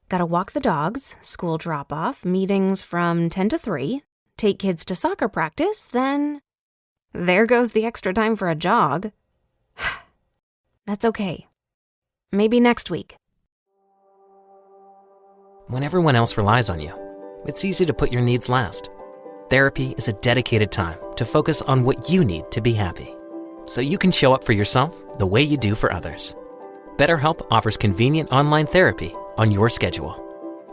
Gotta walk the dogs, school drop-off, meetings from 10 to 3, take kids to soccer practice, then there goes the extra time for a jog. That's okay. Maybe next week. When everyone else relies on you, it's easy to put your needs last. Therapy is a dedicated time to focus on what you need to be happy, so you can show up for yourself the way you do for others. BetterHelp offers convenient online therapy on your schedule.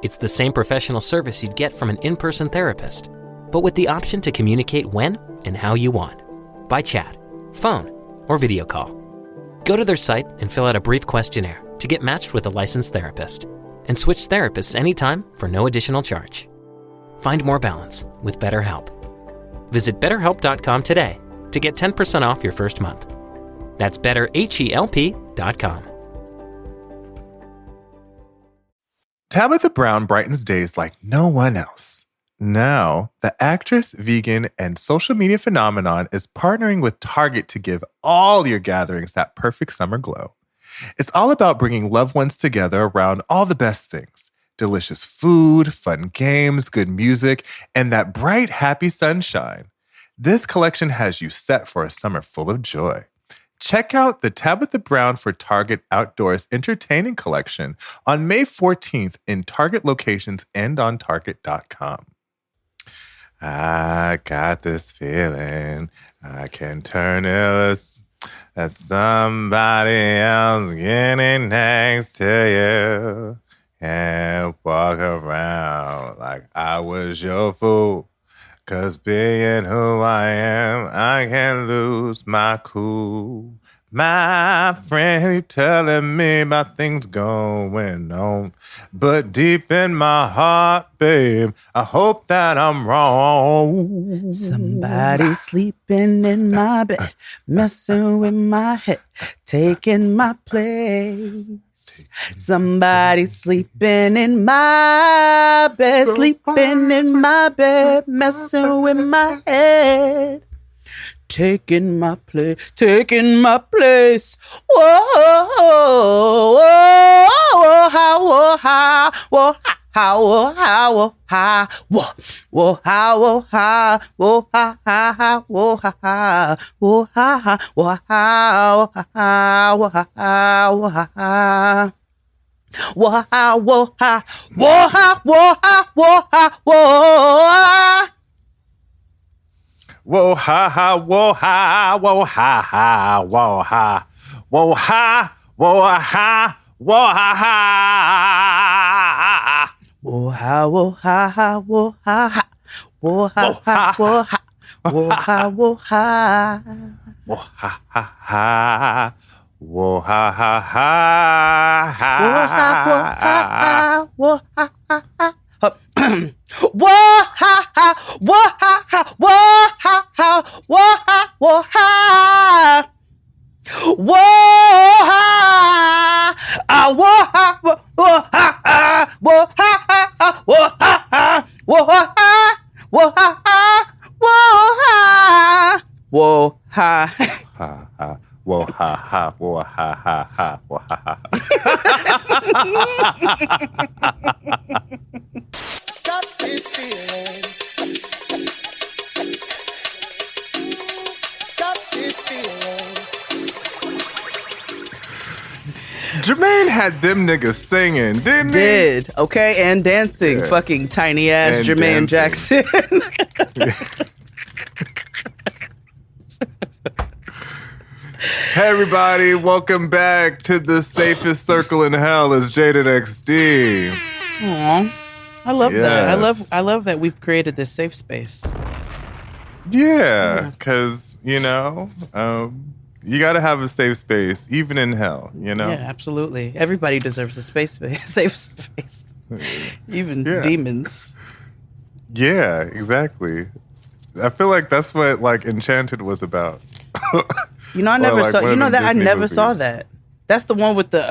It's the same professional service you'd get from an in-person therapist, but with the option to communicate when and how you want, by chat, phone, or video call. Go to their site and fill out a brief questionnaire to get matched with a licensed therapist, and switch therapists anytime for no additional charge. Find more balance with BetterHelp. Visit BetterHelp.com today to get 10% off your first month. That's BetterHelp.com. Tabitha Brown brightens days like no one else. Now, the actress, vegan, and social media phenomenon is partnering with Target to give all your gatherings that perfect summer glow. It's all about bringing loved ones together around all the best things: delicious food, fun games, good music, and that bright, happy sunshine. This collection has you set for a summer full of joy. Check out the Tabitha Brown for Target Outdoors Entertaining Collection on May 14th in Target locations and on Target.com. I got this feeling I can turn it. That's somebody else getting next to you. And walk around like I was your fool. 'Cause being who I am, I can't lose my cool. My friend, you telling me about things going on. But deep in my heart, babe, I hope that I'm wrong. Somebody sleeping in my bed, messing with my head, taking my place. Somebody sleeping in my bed, sleeping in my bed, messing with my head. Taking my place, taking my place. Whoa, whoa, whoa, how, whoa, how, whoa, how, whoa, how, whoa, how, whoa, whoa, how, whoa, how, whoa, how, how, whoa, how, whoa, how, whoa, how, whoa, how, whoa, how. Whoa, whoa, whoa, whoa, whoa, whoa. Whoa ha ha, whoa ha, whoa ha ha, whoa ha, whoa ha, whoa ha, whoa ha ha. Whoa ha, whoa ha ha, whoa ha ha, whoa ha ha, whoa ha, whoa ha, whoa ha, whoa ha ha ha, whoa ha ha ha, whoa ha, whoa ha ha, whoa ha ha. Whoa ha ha, whoa ha ha, whoa ha ha, whoa ha, whoa ha, whoa ha, whoa ha, whoa ha, whoa ha, whoa ha, whoa ha, whoa ha, whoa ha, whoa ha ha, whoa ha ha ha, whoa ha ha. Got this feeling. Got this feeling. Jermaine had them niggas singing, didn't he? Did, okay, and dancing. Yeah. Fucking tiny ass And Jermaine dancing. Jackson. Hey everybody, welcome back to the safest circle in hell is Jaden XD. Aw, I love that. Yes. I love that we've created this safe space. Yeah, because, you know, you got to have a safe space, even in hell, you know? Yeah, absolutely. Everybody deserves a space, safe space. Even demons. Yeah, exactly. I feel like that's what, like, Enchanted was about. You know, I never like saw. one You of know them that I Disney never saw movies. that. That's the one with the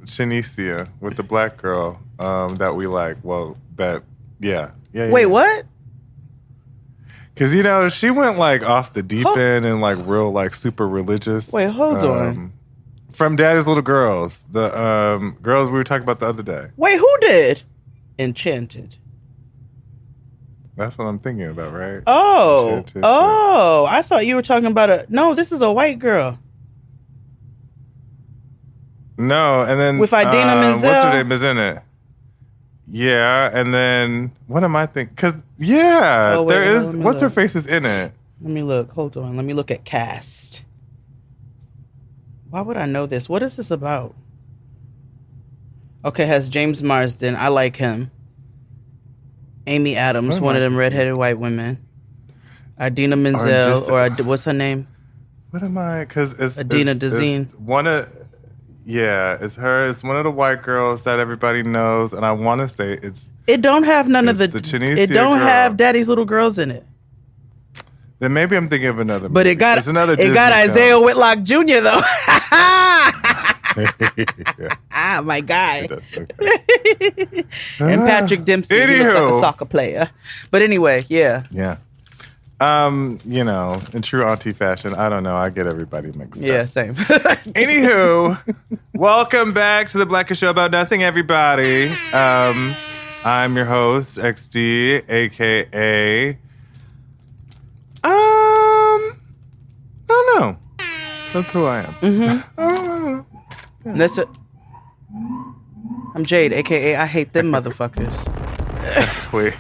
Shanicia, with the black girl that we like. Well, yeah. Wait, what? Because, you know, she went, like, off the deep end and, like, real, like, super religious. Wait, hold on. From Daddy's Little Girls. The girls we were talking about the other day. Wait, who did? Enchanted. That's what I'm thinking about, right? Oh. Enchanted, Oh. I thought you were talking about No, this is a white girl. No, and then With Idina Menzel. what's her name is in it? Yeah, and then what am I thinking? Because there is. What's her face is in it? Let me look. Hold on. Let me look at cast. Why would I know this? What is this about? Okay, has James Marsden. I like him. Amy Adams, one of them redheaded white women. Idina Menzel, what's her name? What am I? Because it's Adina Dazine. It's her. It's one of the white girls that everybody knows, and I want to say it's. It don't have none of the. Tunisia it don't girl. have Daddy's Little Girls in it. Then maybe I'm thinking of another. But movie. it got. It's another. It Disney got Isaiah film. Whitlock Jr. though. Yeah. My guy. That's okay. And Patrick Dempsey. He looks like a soccer player. But anyway, yeah. Yeah. In true auntie fashion, I don't know. I get everybody mixed up. Yeah, same. Anywho, welcome back to the Blackest Show About Nothing, everybody. I'm your host, XD, aka I don't know. That's who I am. Mm-hmm. I don't know. That's it. I'm Jade, aka I hate them motherfuckers. Wait.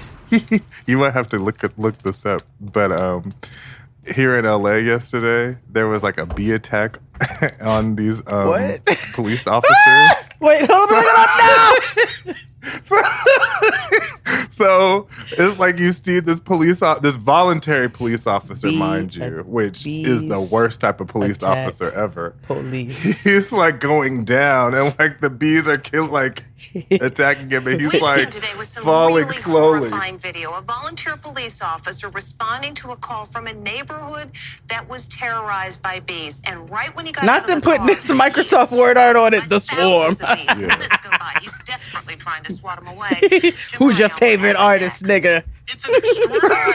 You might have to look this up. But here in LA yesterday, there was like a bee attack on these police officers. Wait, hold on, look it up now. So it's like you see this this voluntary police officer, mind you, which is the worst type of police officer ever. Police. He's like going down, and like the bees are attacking him, and he's like falling really slowly. Horrifying video. A volunteer police officer responding to a call from a neighborhood that was terrorized by bees, and right when he got Not them putting this Microsoft Word art on it. The swarm. Minutes go by. He's desperately trying to swat him away. Who's your favorite artist, nigga? It's an extraordinary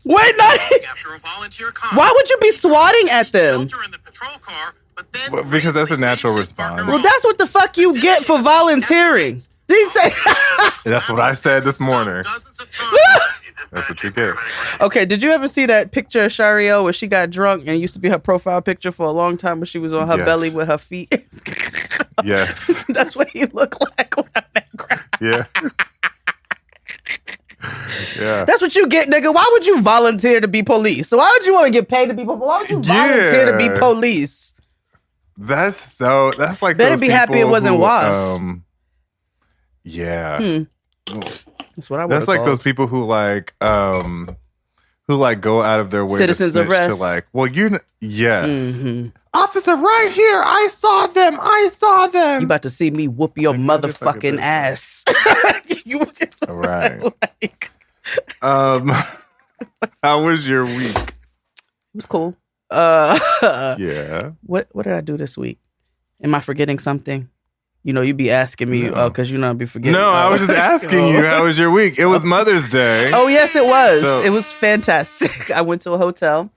Wait, not. after a volunteer call. Why would you be swatting at them? Shelter in the patrol car, but then Well, because that's a natural response. Well, that's what the fuck you get for volunteering. Did he say? That's what I said this morning. dozens of times. That's what you get. Okay, did you ever see that picture of Shariel where she got drunk and it used to be her profile picture for a long time when she was on her Yes. belly with her feet? Yes. That's what he looked like on that ground. Yeah. Yeah. That's what you get, nigga. Why would you volunteer to be police? So why would you want to get paid to be police? Why would you volunteer to be police? That's like Better those be happy it people wasn't who, Was. Yeah. That's what I would. That's like those people who go out of their way Citizens to snitch arrest. to like, well, yes. Mm-hmm. Officer right here. I saw them. You about to see me whoop your Like, what the fuck motherfucking is ass. You All right. like, How was your week? it was cool. Yeah. What did I do this week? Am I forgetting something? You know, you be asking me because you know I be forgetting. No, I was just asking you, how was your week? It was Mother's Day. Oh yes, it was. So- It was fantastic. I went to a hotel,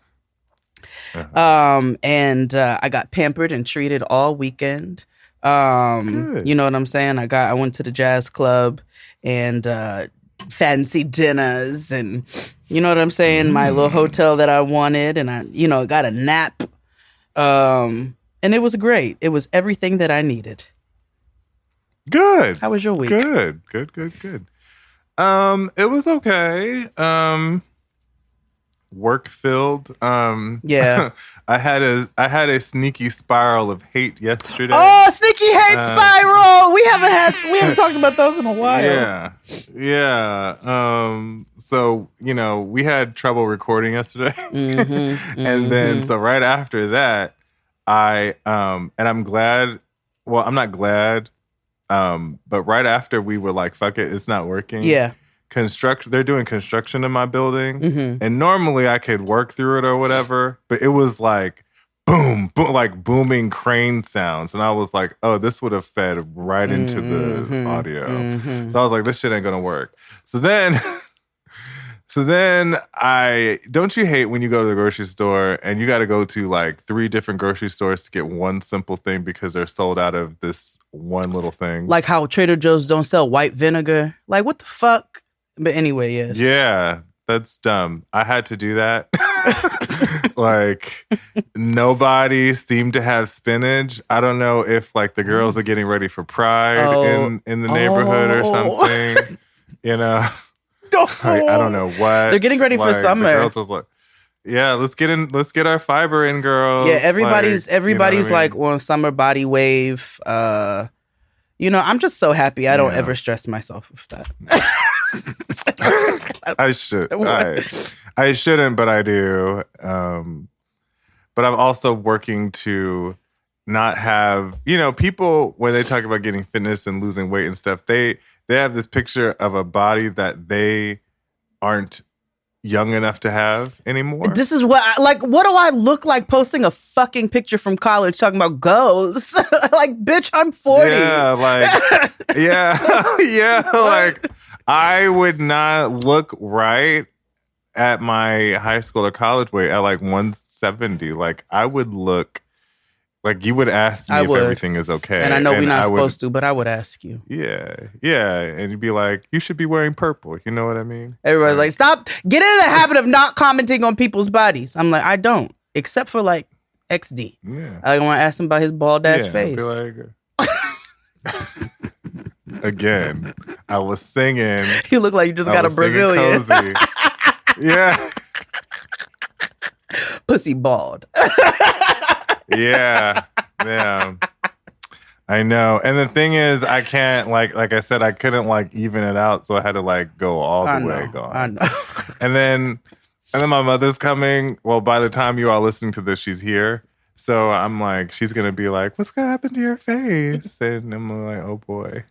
and I got pampered and treated all weekend. Good. You know what I'm saying? I went to the jazz club and fancy dinners, and you know what I'm saying. My little hotel that I wanted, and I got a nap, and it was great. It was everything that I needed. Good. How was your week? Good. It was okay. Work filled. Yeah. I had a sneaky spiral of hate yesterday. Oh, sneaky hate spiral. We haven't talked about those in a while. Yeah. So, we had trouble recording yesterday. And then so right after that, and I'm glad, well, I'm not glad, but right after we were like, fuck it, it's not working. Yeah. They're doing construction in my building, and normally I could work through it or whatever, but it was like boom, boom, like booming crane sounds, and I was like, oh, this would have fed right into the audio. So I was like, this shit ain't gonna work. So then So then don't you hate when you go to the grocery store and you got to go to like 3 different grocery stores to get one simple thing because they're sold out of this one little thing? Like how Trader Joe's don't sell white vinegar. Like, what the fuck? But anyway, yes. Yeah, that's dumb. I had to do that. Like, nobody seemed to have spinach. I don't know if like the girls are getting ready for Pride in the neighborhood or something. You know? Like, I don't know what. They're getting ready for summer. The girls was like, yeah, let's get our fiber in, girls. Yeah, everybody's like, like on summer body wave. I'm just so happy I don't ever stress myself with that. I should. I shouldn't, but I do. But I'm also working to not have, people when they talk about getting fitness and losing weight and stuff, they have this picture of a body that they aren't young enough to have anymore. This is what do I look like posting a fucking picture from college talking about goals? Like, bitch, I'm 40. Yeah, like, yeah, like, I would not look right at my high school or college weight at like 170. Like, I would look like you would ask me if everything is okay. And I know we're not supposed to, but I would ask you. Yeah. And you'd be like, you should be wearing purple. You know what I mean? Everybody's like, stop. Get into the habit of not commenting on people's bodies. I'm like, I don't. Except for like XD. Yeah. I want to ask him about his bald ass face. Be like, again, I was singing. You look like you just got a Brazilian. Cozy. Yeah. Pussy bald. Yeah. I know. And the thing is, I can't like I said, I couldn't like even it out, so I had to like go all the way gone. I know. And then my mother's coming. Well, by the time you are listening to this, she's here. So I'm like, she's gonna be like, what's gonna happen to your face? And I'm like, oh boy.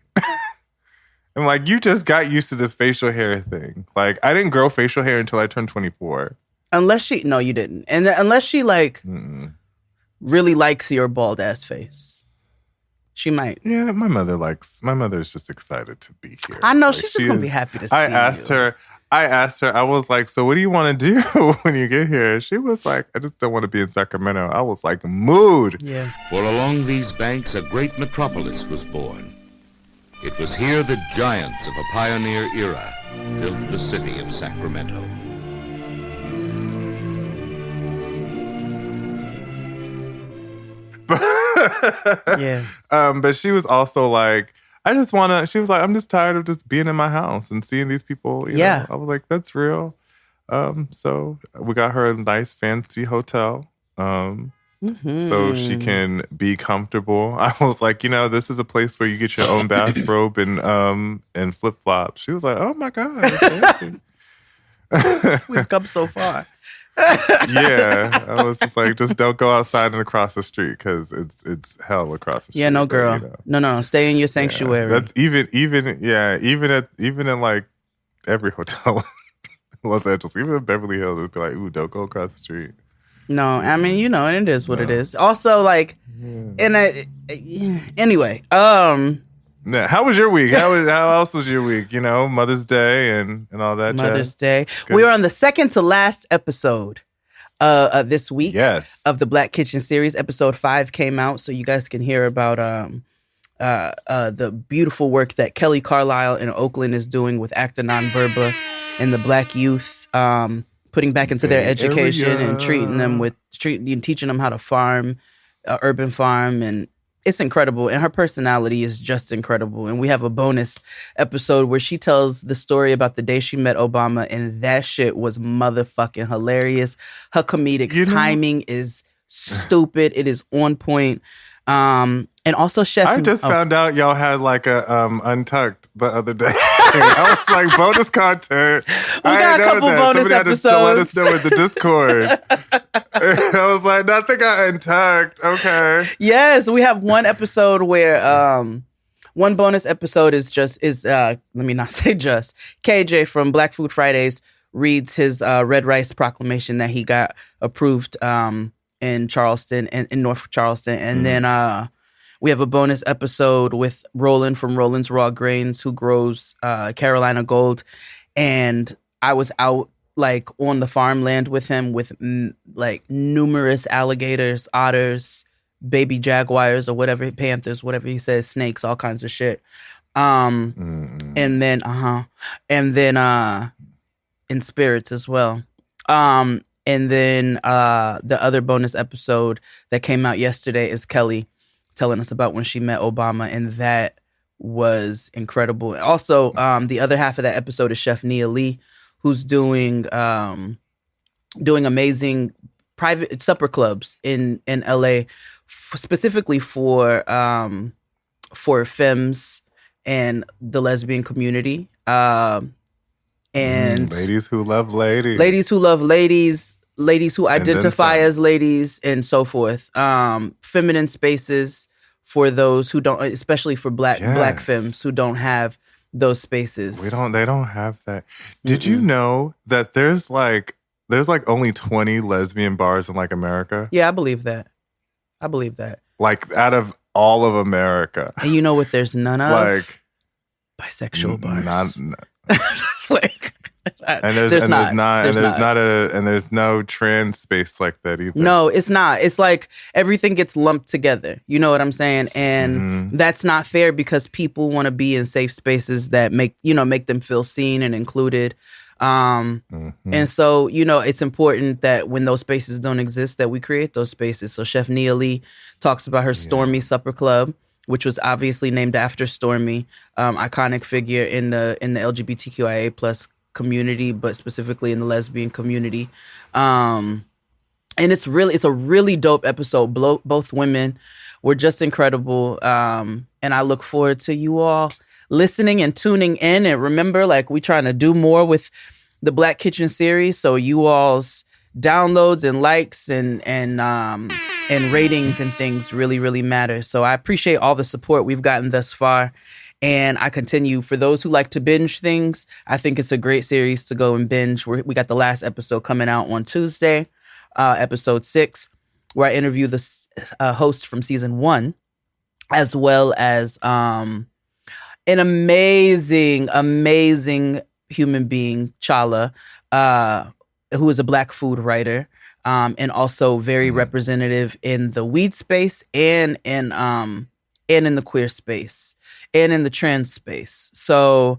I'm like, you just got used to this facial hair thing. Like, I didn't grow facial hair until I turned 24. No, you didn't. And unless she like really likes your bald ass face, she might. Yeah, my mother's just excited to be here. I know, like, she's just gonna be happy to see you. I asked her, I was like, so what do you want to do when you get here? She was like, I just don't want to be in Sacramento. I was like, mood. Yeah. For along these banks, a great metropolis was born. It was here the giants of a pioneer era built the city of Sacramento. Yeah. But she was also like, she was like, I'm just tired of just being in my house and seeing these people. You know? I was like, that's real. So we got her a nice fancy hotel. So she can be comfortable. I was like, this is a place where you get your own bathrobe and flip flops. She was like, oh my God, that's fancy. We've come so far. Yeah, I was just like, just don't go outside and across the street because it's hell across the street. Yeah, no, girl, no, stay in your sanctuary. Yeah, that's even in like every hotel in Los Angeles, even in Beverly Hills, it'd be like, ooh, don't go across the street. No, I mean, and it is what it is. Also, like, anyway, Yeah, how was your week? How else was your week? Mother's Day and all that. Mother's Day. Good. We are on the second to last episode this week. Yes. Of the Black Kitchen series. Episode 5 came out, so you guys can hear about the beautiful work that Kelly Carlisle in Oakland is doing with Acta Nonverba and the Black youth, putting back into their education and teaching them how to farm, urban farm, and it's incredible. And her personality is just incredible. And we have a bonus episode where she tells the story about the day she met Obama, and that shit was motherfucking hilarious. Her comedic timing is stupid. It is on point. And also, Chef. I just found out y'all had like a Untucked the other day. I was like, bonus content. We got a couple bonus episodes. Somebody had to let us know in the Discord. I was like, nothing got Untucked. Okay. Yes, we have one episode where one bonus episode is let me not say just KJ from Black Food Fridays reads his red rice proclamation that he got approved in Charleston and in North Charleston, and then we have a bonus episode with Roland from Roland's Raw Grains, who grows Carolina Gold. And I was out like on the farmland with him with like numerous alligators, otters, baby jaguars or whatever, panthers, whatever he says, snakes, all kinds of shit. And then in spirits as well. And then the other bonus episode that came out yesterday is Kelly telling us about when she met Obama, and that was incredible. Also, the other half of that episode is Chef Nia Lee, who's doing amazing private supper clubs in LA, specifically for femmes and the lesbian community. And ladies who love ladies. Ladies who love ladies, ladies who identify as ladies, and so forth. Feminine spaces for those who don't, especially for black femmes who don't have those spaces. They don't have that. Did you know that there's like only 20 lesbian bars in like America? Yeah, I believe that. Like out of all of America. And you know what there's none of? Like bisexual bars. There's no trans space like that either. No, it's not. It's like everything gets lumped together. You know what I'm saying? And that's not fair because people want to be in safe spaces that make them feel seen and included. And so, it's important that when those spaces don't exist, that we create those spaces. So Chef Nia Lee talks about her Stormy Supper Club, which was obviously named after Stormy, iconic figure in the LGBTQIA plus community, but specifically in the lesbian community. And it's a really dope episode. Both women were just incredible. And I look forward to you all listening and tuning in. And remember, like, we trying to do more with the Black Kitchen series. So you all's downloads and likes and ratings and things really, really matter. So I appreciate all the support we've gotten thus far. And I continue. For those who like to binge things, I think it's a great series to go and binge. We got the last episode coming out on Tuesday, episode 6, where I interview the host from season 1, as well as an amazing human being, Chala, who is a Black food writer, and also very representative in the weed space and in the queer space and in the trans space. So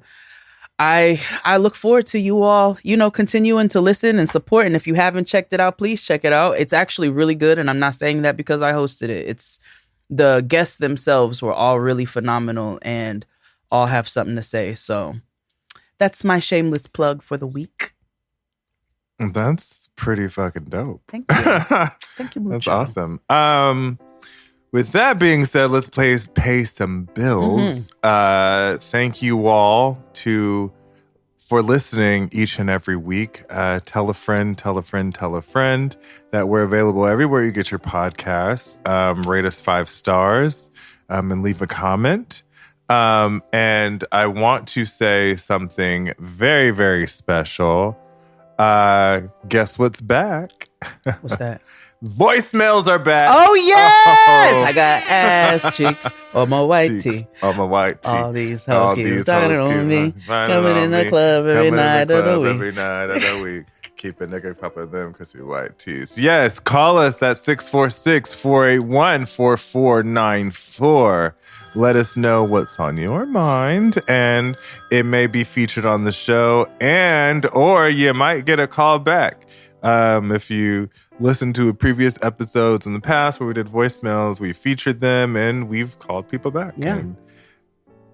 I look forward to you all, continuing to listen and support. And if you haven't checked it out, please check it out. It's actually really good. And I'm not saying that because I hosted it. It's the guests themselves were all really phenomenal and all have something to say. So that's my shameless plug for the week. That's pretty fucking dope. Thank you. Thank you, mucho. That's awesome. With that being said, let's pay some bills. Thank you all for listening each and every week. Tell a friend that we're available everywhere you get your podcasts. Rate us 5 stars and leave a comment. And I want to say something very, very special. Guess what's back? What's that? Voicemails are back. Oh, yes! I got ass cheeks on my white tee. On my white tee. All these hoes keep talking on me. Coming in the club every night of the week. Every night of the week. Keep a nigga popping them because you're white tees. Yes, call us at 646-481-4494. Let us know what's on your mind, and it may be featured on the show, or you might get a call back. If you listen to previous episodes in the past where we did voicemails, we featured them and we've called people back. Yeah. And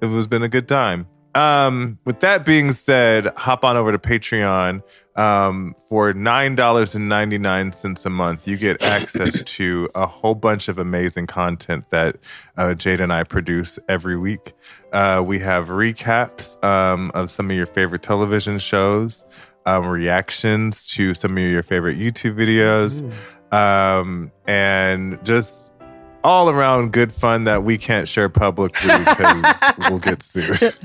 it has been a good time. With that being said, hop on over to Patreon. For $9.99 a month, you get access to a whole bunch of amazing content that Jade and I produce every week. We have recaps of some of your favorite television shows, reactions to some of your favorite YouTube videos, and just all around good fun that we can't share publicly because we'll get sued.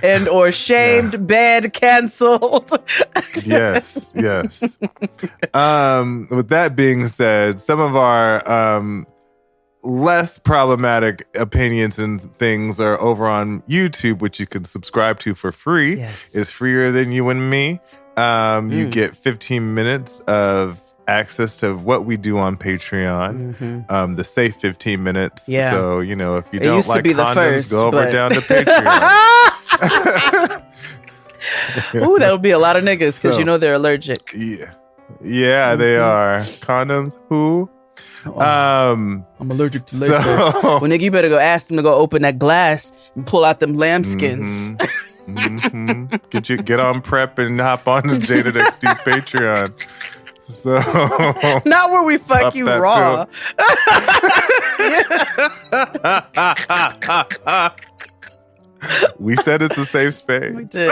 And or shamed, banned, canceled. Yes. With that being said, some of our less problematic opinions and things are over on YouTube, which you can subscribe to for free. Yes. It's freer than you and me. You get 15 minutes of access to what we do on Patreon. The safe 15 minutes. Yeah. So, if you It don't used to like be the condoms, first, go over but- down to Patreon. Ooh, that'll be a lot of niggas because So- they're allergic. Yeah, they are. Condoms, who? I'm allergic to latex. So- Well, nigga, you better go ask them to go open that glass and pull out them lambskins. Get on prep and hop on to Jaded XD's Patreon. So Not where we fuck Up you that raw. we said it's a safe space. We did.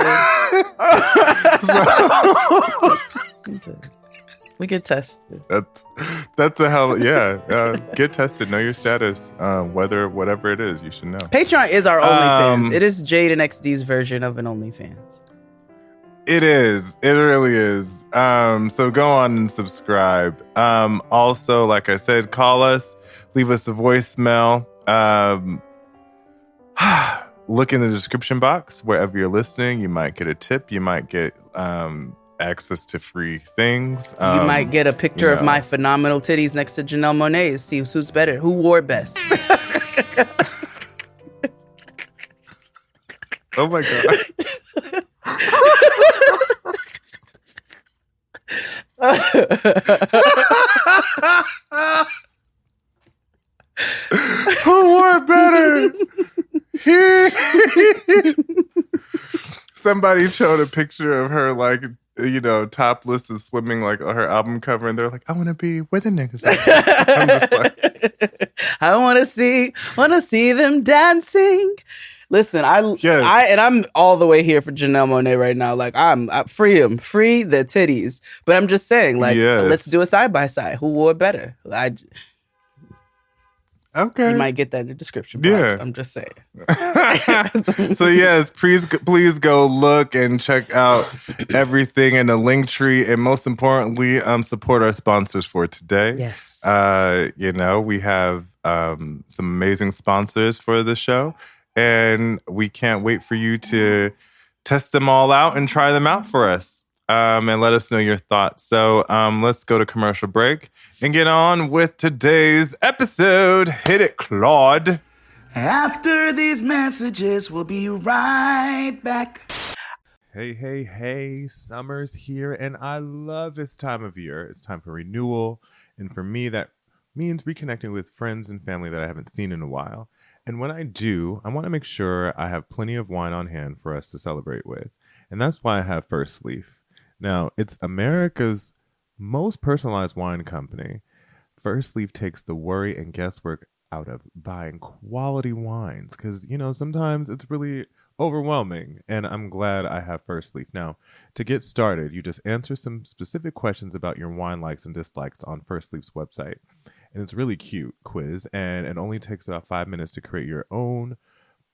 We did. We get tested. That's a hell. Yeah, get tested. Know your status. Whatever it is, you should know. Patreon is our OnlyFans. It is Jade and XD's version of an OnlyFans. It is. It really is. So go on and subscribe. Also, like I said, call us, leave us a voicemail. Look in the description box wherever you're listening. You might get a tip. You might get access to free things. You might get a picture of my phenomenal titties next to Janelle Monáe's. See who's better. Who wore best? Oh my god. Who wore better? Somebody showed a picture of her like, topless and swimming like her album cover, and they're like, I want to be where the niggas are. I'm just like, I want to see them dancing. Listen, I'm all the way here for Janelle Monáe right now. Like, I free the titties. But I'm just saying, like, Yes. let's do it side by side. Who wore better? okay. You might get that in the description box. Yeah. I'm just saying. So yes, please go look and check out everything in the link tree, and most importantly, support our sponsors for today. Yes. We have some amazing sponsors for the show, and we can't wait for you to test them all out and try them out for us. And let us know your thoughts. So let's go to commercial break and get on with today's episode. Hit it, Claude. After these messages, we'll be right back. Hey, summer's here, and I love this time of year. It's time for renewal, and for me, that means reconnecting with friends and family that I haven't seen in a while. And when I do, I want to make sure I have plenty of wine on hand for us to celebrate with. And that's why I have Firstleaf. Now, it's America's most personalized wine company. Firstleaf takes the worry and guesswork out of buying quality wines because, sometimes it's really overwhelming, and I'm glad I have Firstleaf. Now, to get started, you just answer some specific questions about your wine likes and dislikes on Firstleaf's website. And it's really cute quiz, and it only takes about 5 minutes to create your own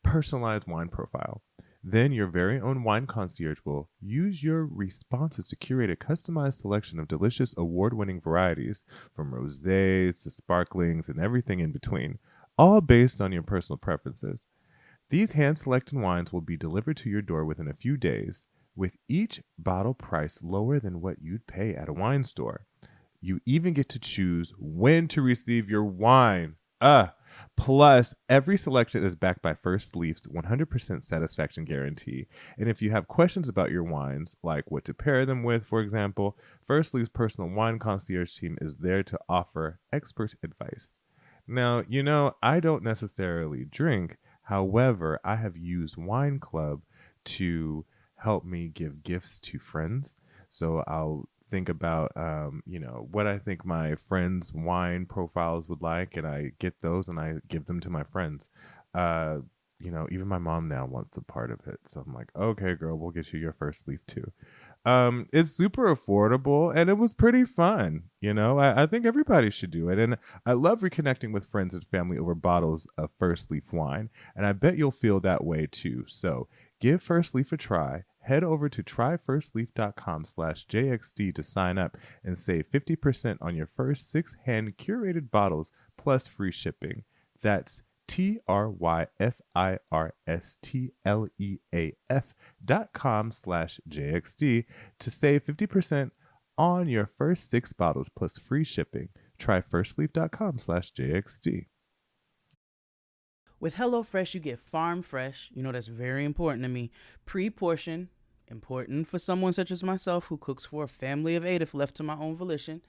personalized wine profile. Then your very own wine concierge will use your responses to curate a customized selection of delicious award-winning varieties, from rosés to sparklings and everything in between, all based on your personal preferences. These hand-selected wines will be delivered to your door within a few days, with each bottle priced lower than what you'd pay at a wine store. You even get to choose when to receive your wine. Plus, every selection is backed by Firstleaf's 100% satisfaction guarantee. And if you have questions about your wines, like what to pair them with, for example, Firstleaf's personal wine concierge team is there to offer expert advice. Now, I don't necessarily drink. However, I have used Wine Club to help me give gifts to friends. So I'll think about, what I think my friends' wine profiles would like, and I get those and I give them to my friends. Even my mom now wants a part of it. So I'm like, okay, girl, we'll get you your Firstleaf too. It's super affordable, and it was pretty fun. I think everybody should do it. And I love reconnecting with friends and family over bottles of Firstleaf wine. And I bet you'll feel that way too. So give Firstleaf a try. Head over to tryfirstleaf.com/JXD to sign up and save 50% on your first 6 hand-curated bottles plus free shipping. That's TRYFIRSTLEAF.com/JXD to save 50% on your first 6 bottles plus free shipping. Try firstleaf.com/JXD. With HelloFresh, you get farm fresh. That's very important to me. Pre-portion, important for someone such as myself who cooks for a family of 8 if left to my own volition.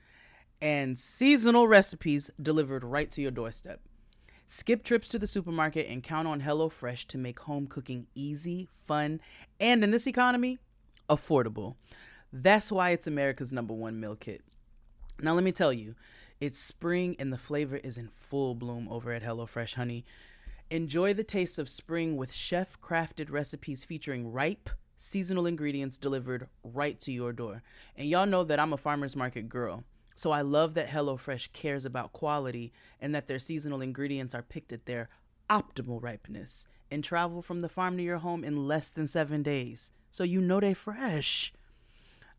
And seasonal recipes delivered right to your doorstep. Skip trips to the supermarket and count on HelloFresh to make home cooking easy, fun, and in this economy, affordable. That's why it's America's #1 meal kit. Now let me tell you, it's spring and the flavor is in full bloom over at HelloFresh, honey. Enjoy the taste of spring with chef-crafted recipes featuring ripe, seasonal ingredients delivered right to your door. And y'all know that I'm a farmer's market girl. So I love that HelloFresh cares about quality and that their seasonal ingredients are picked at their optimal ripeness and travel from the farm to your home in less than 7 days. So you know they fresh.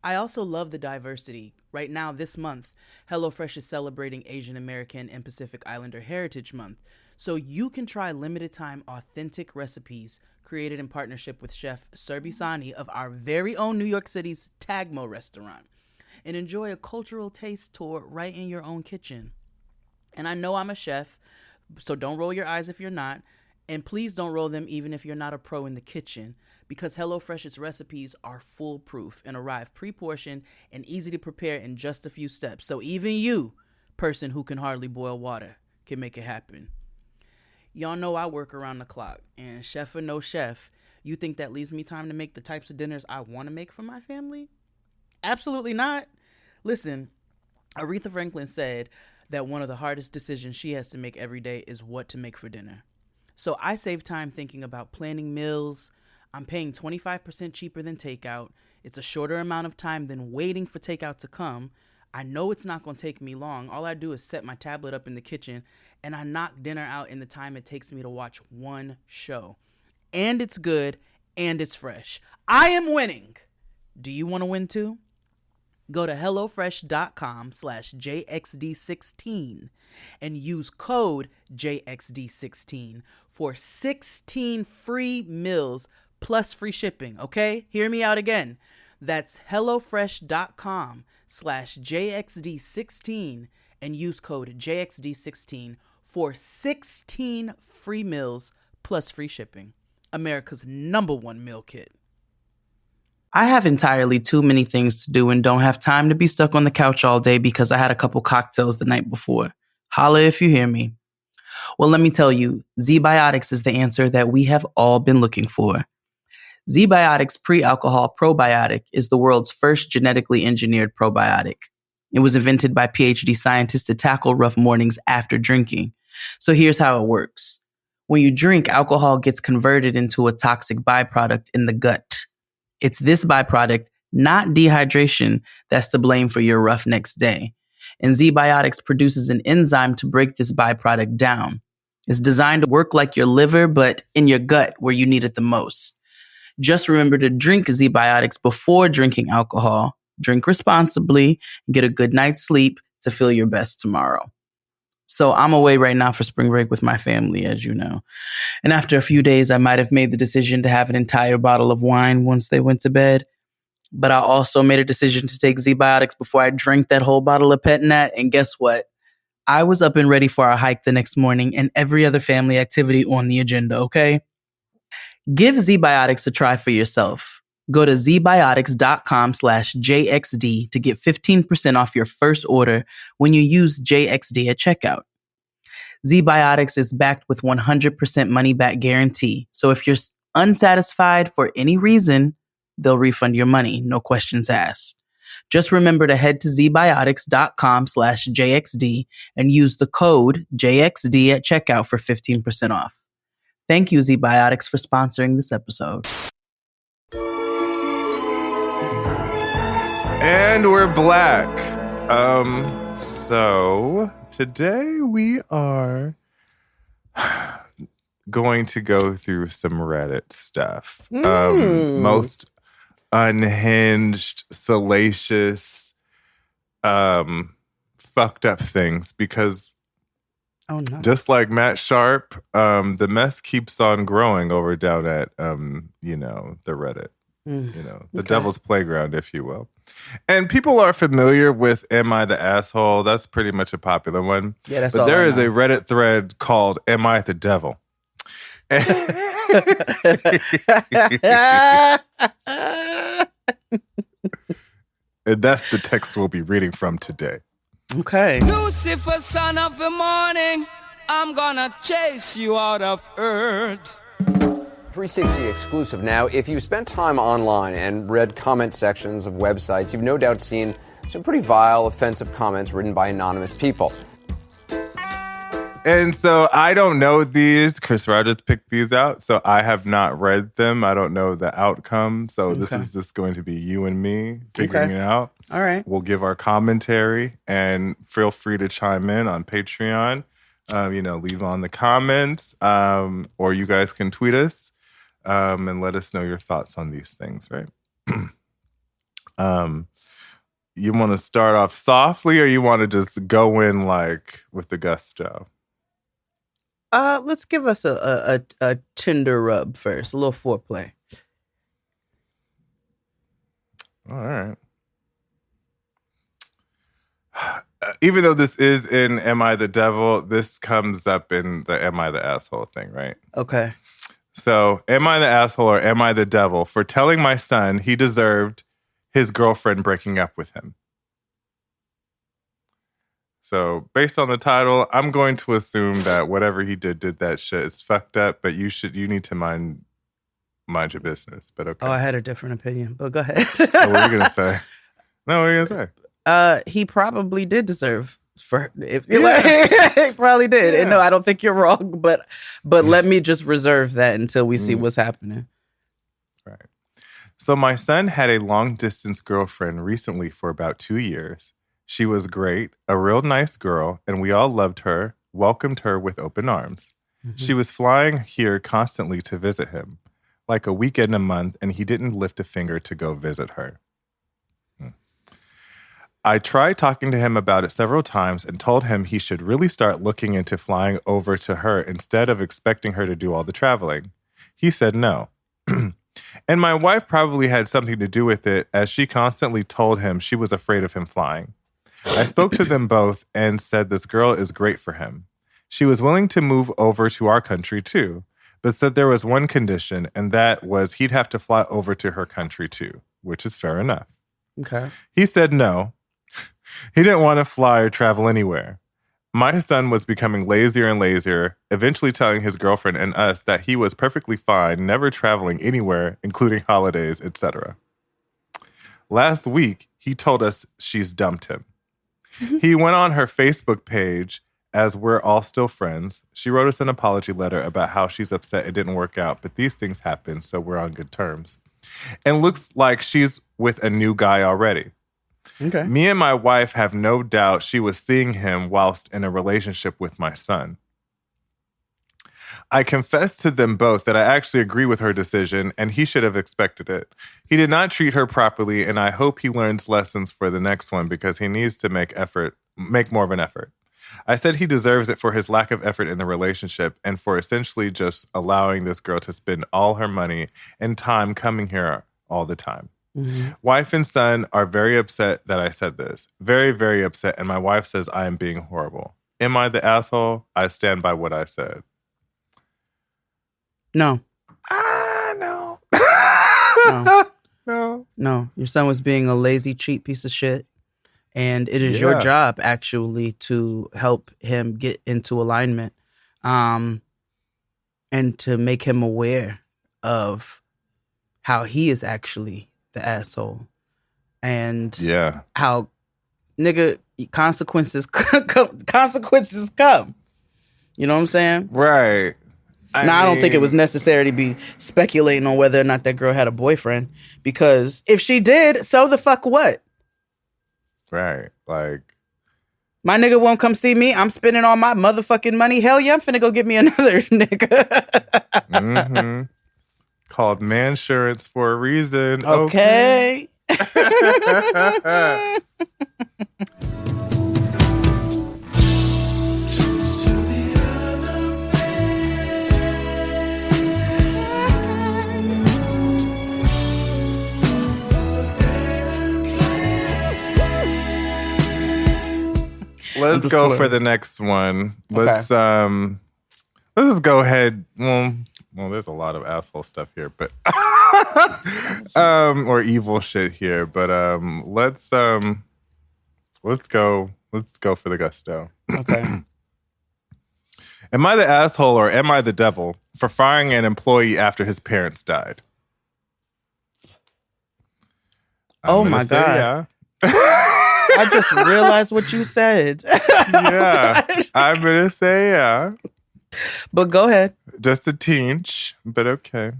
I also love the diversity. Right now, this month, HelloFresh is celebrating Asian American and Pacific Islander Heritage Month. So you can try limited time authentic recipes created in partnership with Chef Serbi Sani of our very own New York City's Tagmo restaurant and enjoy a cultural taste tour right in your own kitchen. And I know I'm a chef, so don't roll your eyes if you're not. And please don't roll them even if you're not a pro in the kitchen, because HelloFresh's recipes are foolproof and arrive pre-portioned and easy to prepare in just a few steps. So even you, person who can hardly boil water, can make it happen. Y'all know I work around the clock, and chef or no chef, you think that leaves me time to make the types of dinners I want to make for my family? Absolutely not. Listen, Aretha Franklin said that one of the hardest decisions she has to make every day is what to make for dinner. So I save time thinking about planning meals. I'm paying 25% cheaper than takeout. It's a shorter amount of time than waiting for takeout to come. I know it's not going to take me long. All I do is set my tablet up in the kitchen and I knock dinner out in the time it takes me to watch one show. And it's good and it's fresh. I am winning. Do you want to win too? Go to HelloFresh.com/JXD16 and use code JXD16 for 16 free meals plus free shipping, okay? Hear me out again. That's HelloFresh.com/JXD16 and use code JXD16 for 16 free meals plus free shipping. America's #1 meal kit. I have entirely too many things to do and don't have time to be stuck on the couch all day because I had a couple cocktails the night before. Holla if you hear me. Well, let me tell you, Z-Biotics is the answer that we have all been looking for. Z-Biotics Pre-Alcohol Probiotic is the world's first genetically engineered probiotic. It was invented by PhD scientists to tackle rough mornings after drinking. So here's how it works. When you drink, alcohol gets converted into a toxic byproduct in the gut. It's this byproduct, not dehydration, that's to blame for your rough next day. And Z-Biotics produces an enzyme to break this byproduct down. It's designed to work like your liver, but in your gut where you need it the most. Just remember to drink Z-Biotics before drinking alcohol. Drink responsibly, get a good night's sleep to feel your best tomorrow. So I'm away right now for spring break with my family, as you know. And after a few days, I might have made the decision to have an entire bottle of wine once they went to bed. But I also made a decision to take Z-Biotics before I drank that whole bottle of Pet Nat. And guess what? I was up and ready for our hike the next morning and every other family activity on the agenda, okay? Give Z-Biotics a try for yourself. Go to zbiotics.com/JXD to get 15% off your first order when you use JXD at checkout. Z-Biotics is backed with 100% money-back guarantee. So if you're unsatisfied for any reason, they'll refund your money, no questions asked. Just remember to head to zbiotics.com/JXD and use the code JXD at checkout for 15% off. Thank you, Z-Biotics, for sponsoring this episode. And we're black. So today we are going to go through some Reddit stuff. Most unhinged, salacious, fucked up things, because Oh no. Just like Matt Sharp, the mess keeps on growing over down at, the Reddit. The devil's playground, if you will. And people are familiar with Am I the Asshole? That's pretty much a popular one. Yeah, that's but all there I is know. a Reddit thread called Am I the Devil? And that's the text we'll be reading from today. Okay. Lucifer, son of the morning, I'm gonna chase you out of earth. 360 exclusive now. If you spent time online and read comment sections of websites, you've no doubt seen some pretty vile, offensive comments written by anonymous people. And so I don't know these. Chris Rogers picked these out, so I have not read them. I don't know the outcome. So this is just going to be you and me figuring it out. All right. We'll give our commentary, and feel free to chime in on Patreon. Leave on the comments, or you guys can tweet us and let us know your thoughts on these things, right? You want to start off softly, or you want to just go in like with the gusto? Let's give us a Tinder rub first, a little foreplay. All right. Even though this is in Am I the Devil, this comes up in the Am I the Asshole thing, right? Okay. So, am I the asshole or am I the devil for telling my son he deserved his girlfriend breaking up with him? So, based on the title, I'm going to assume that whatever he did that shit. It's fucked up, but you need to mind your business. But okay. Oh, I had a different opinion, but go ahead. What were you gonna say? No, what were you gonna say? He probably did deserve he probably did. Yeah. And no, I don't think you're wrong, but let me just reserve that until we see what's happening. Right. So my son had a long distance girlfriend recently for about 2 years. She was great, a real nice girl, and we all loved her, welcomed her with open arms. Mm-hmm. She was flying here constantly to visit him, like a weekend a month, and he didn't lift a finger to go visit her. I tried talking to him about it several times and told him he should really start looking into flying over to her instead of expecting her to do all the traveling. He said no. And my wife probably had something to do with it, as she constantly told him she was afraid of him flying. I spoke to them both and said this girl is great for him. She was willing to move over to our country too, but said there was one condition, and that was he'd have to fly over to her country too, which is fair enough. Okay. He said no. He didn't want to fly or travel anywhere. My son was becoming lazier and lazier, eventually telling his girlfriend and us that he was perfectly fine, never traveling anywhere, including holidays, etc. Last week, he told us she's dumped him. He went on her Facebook page, as we're all still friends. She wrote us an apology letter about how she's upset it didn't work out, but these things happen, so we're on good terms. And looks like she's with a new guy already. Okay. Me and my wife have no doubt she was seeing him whilst in a relationship with my son. I confessed to them both that I actually agree with her decision, and he should have expected it. He did not treat her properly, and I hope he learns lessons for the next one because he needs to make more of an effort. I said he deserves it for his lack of effort in the relationship and for essentially just allowing this girl to spend all her money and time coming here all the time. Mm-hmm. Wife and son are very upset that I said this. Very, very upset. And my wife says I am being horrible. Am I the asshole? I stand by what I said. No. No. No. No. Your son was being a lazy, cheap piece of shit. And it is your job, actually, to help him get into alignment and to make him aware of how he is actually the asshole. And how, nigga, consequences come. You know what I'm saying? Right. I don't think it was necessary to be speculating on whether or not that girl had a boyfriend, because if she did, so the fuck what? Right. Like, my nigga won't come see me. I'm spending all my motherfucking money. Hell yeah, I'm finna go get me another nigga. Mm-hmm. Called mansurance for a reason. Okay. let's go for the next one. Let's just go ahead. Well, there's a lot of asshole stuff here, but or evil shit here. But let's go for the gusto. Okay. Am I the asshole or am I the devil for firing an employee after his parents died? Oh my God. Yeah. I just realized what you said. Yeah. I'm going to say yeah. But go ahead. Just a teach, but okay.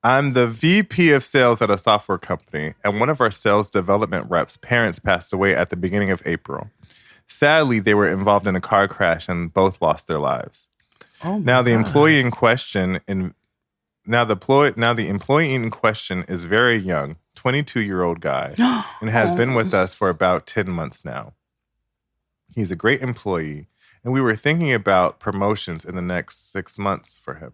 I'm the VP of sales at a software company, and one of our sales development reps' parents passed away at the beginning of April. Sadly, they were involved in a car crash and both lost their lives. Oh my now the God. employee in question is very young, 22-year-old guy, and has been with us for about 10 months now. He's a great employee, and we were thinking about promotions in the next 6 months for him.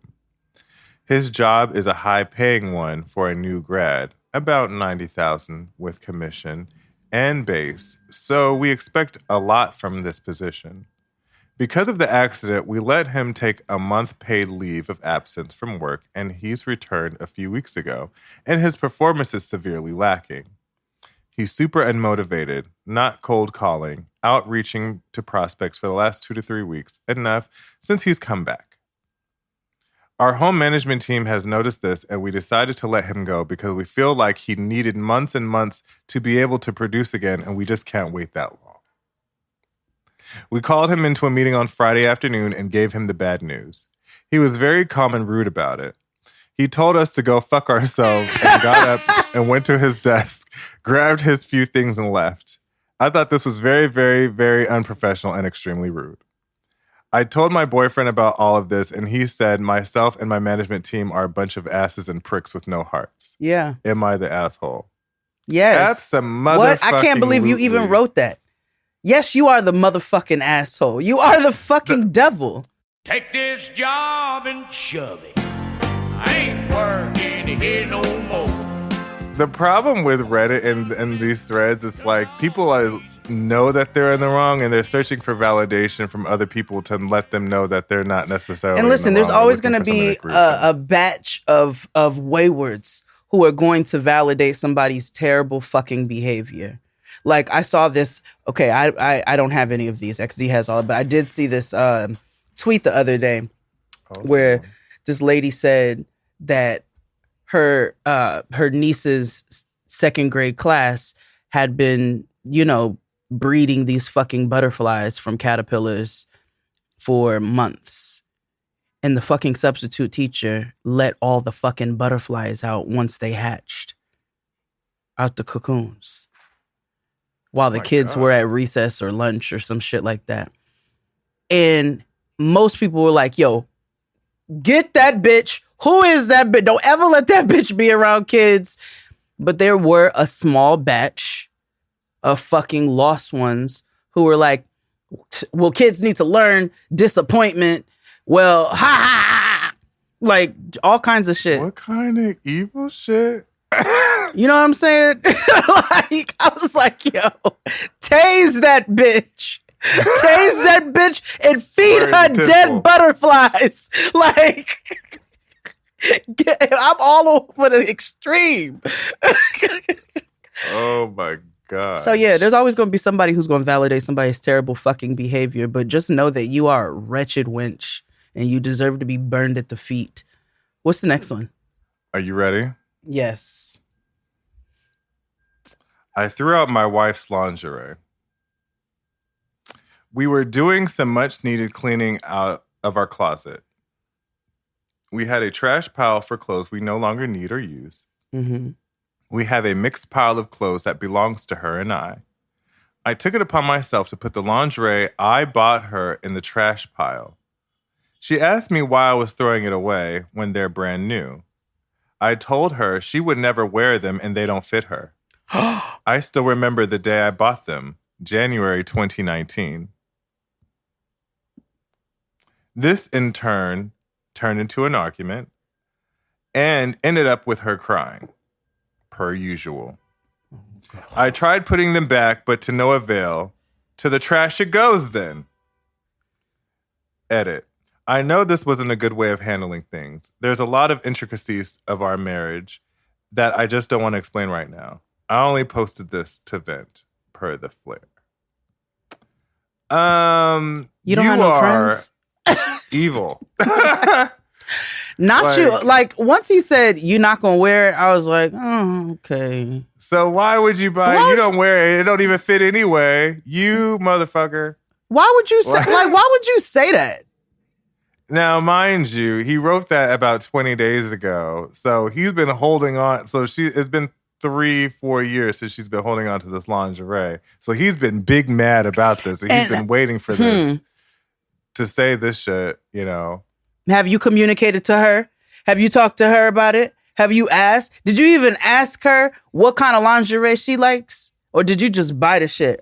His job is a high-paying one for a new grad, about $90,000 with commission and base, so we expect a lot from this position. Because of the accident, we let him take a month paid leave of absence from work, and he's returned a few weeks ago, and his performance is severely lacking. He's super unmotivated, not cold calling, outreaching to prospects for the last 2 to 3 weeks, enough since he's come back. Our home management team has noticed this, and we decided to let him go because we feel like he needed months and months to be able to produce again, and we just can't wait that long. We called him into a meeting on Friday afternoon and gave him the bad news. He was very calm and rude about it. He told us to go fuck ourselves and got up and went to his desk, grabbed his few things and left. I thought this was very, very, very unprofessional and extremely rude. I told my boyfriend about all of this, and he said myself and my management team are a bunch of asses and pricks with no hearts. Yeah. Am I the asshole? Yes. That's the motherfucking What? I can't believe you even wrote that. Yes, you are the motherfucking asshole. You are the fucking devil. Take this job and shove it. I ain't working here no more. The problem with Reddit and these threads, it's like people know that they're in the wrong and they're searching for validation from other people to let them know that they're not necessarily And listen, in the there's wrong. always going to be a batch of waywards who are going to validate somebody's terrible fucking behavior. Like I saw this, okay, I don't have any of these. XZ has all, but I did see this tweet the other day where this lady said that her niece's second grade class had been, breeding these fucking butterflies from caterpillars for months. And the fucking substitute teacher let all the fucking butterflies out once they hatched out the cocoons. While the kids were at recess or lunch or some shit like that. And most people were like, yo, get that bitch. Who is that bitch? Don't ever let that bitch be around kids. But there were a small batch of fucking lost ones who were like, well, kids need to learn disappointment. Well, ha ha ha. Like all kinds of shit. What kind of evil shit? You know what I'm saying? Like, I was like, yo, tase that bitch. Tase that bitch and feed her dead butterflies. Like, I'm all over the extreme. Oh my God. So yeah, there's always going to be somebody who's going to validate somebody's terrible fucking behavior, but just know that you are a wretched wench and you deserve to be burned at the feet. What's the next one? Are you ready? Yes. I threw out my wife's lingerie. We were doing some much needed cleaning out of our closet. We had a trash pile for clothes we no longer need or use. Mm-hmm. We have a mixed pile of clothes that belongs to her and I. I took it upon myself to put the lingerie I bought her in the trash pile. She asked me why I was throwing it away when they're brand new. I told her she would never wear them and they don't fit her. I still remember the day I bought them, January 2019. This, in turn, turned into an argument and ended up with her crying, per usual. I tried putting them back, but to no avail. To the trash it goes then. Edit. I know this wasn't a good way of handling things. There's a lot of intricacies of our marriage that I just don't want to explain right now. I only posted this to vent, per the flare. You don't have no friends? Evil. Not you. Like, once he said, you're not going to wear it, I was like, oh, okay. So why would you buy it? You don't wear it. It don't even fit anyway. You motherfucker. Why would you say, why would you say that? Now, mind you, he wrote that about 20 days ago. So he's been holding on. So it's been 3-4 years since she's been holding on to this lingerie. So he's been big mad about this. And he's been waiting for this to say this shit, you know. Have you communicated to her? Have you talked to her about it? Have you asked? Did you even ask her what kind of lingerie she likes? Or did you just buy the shit?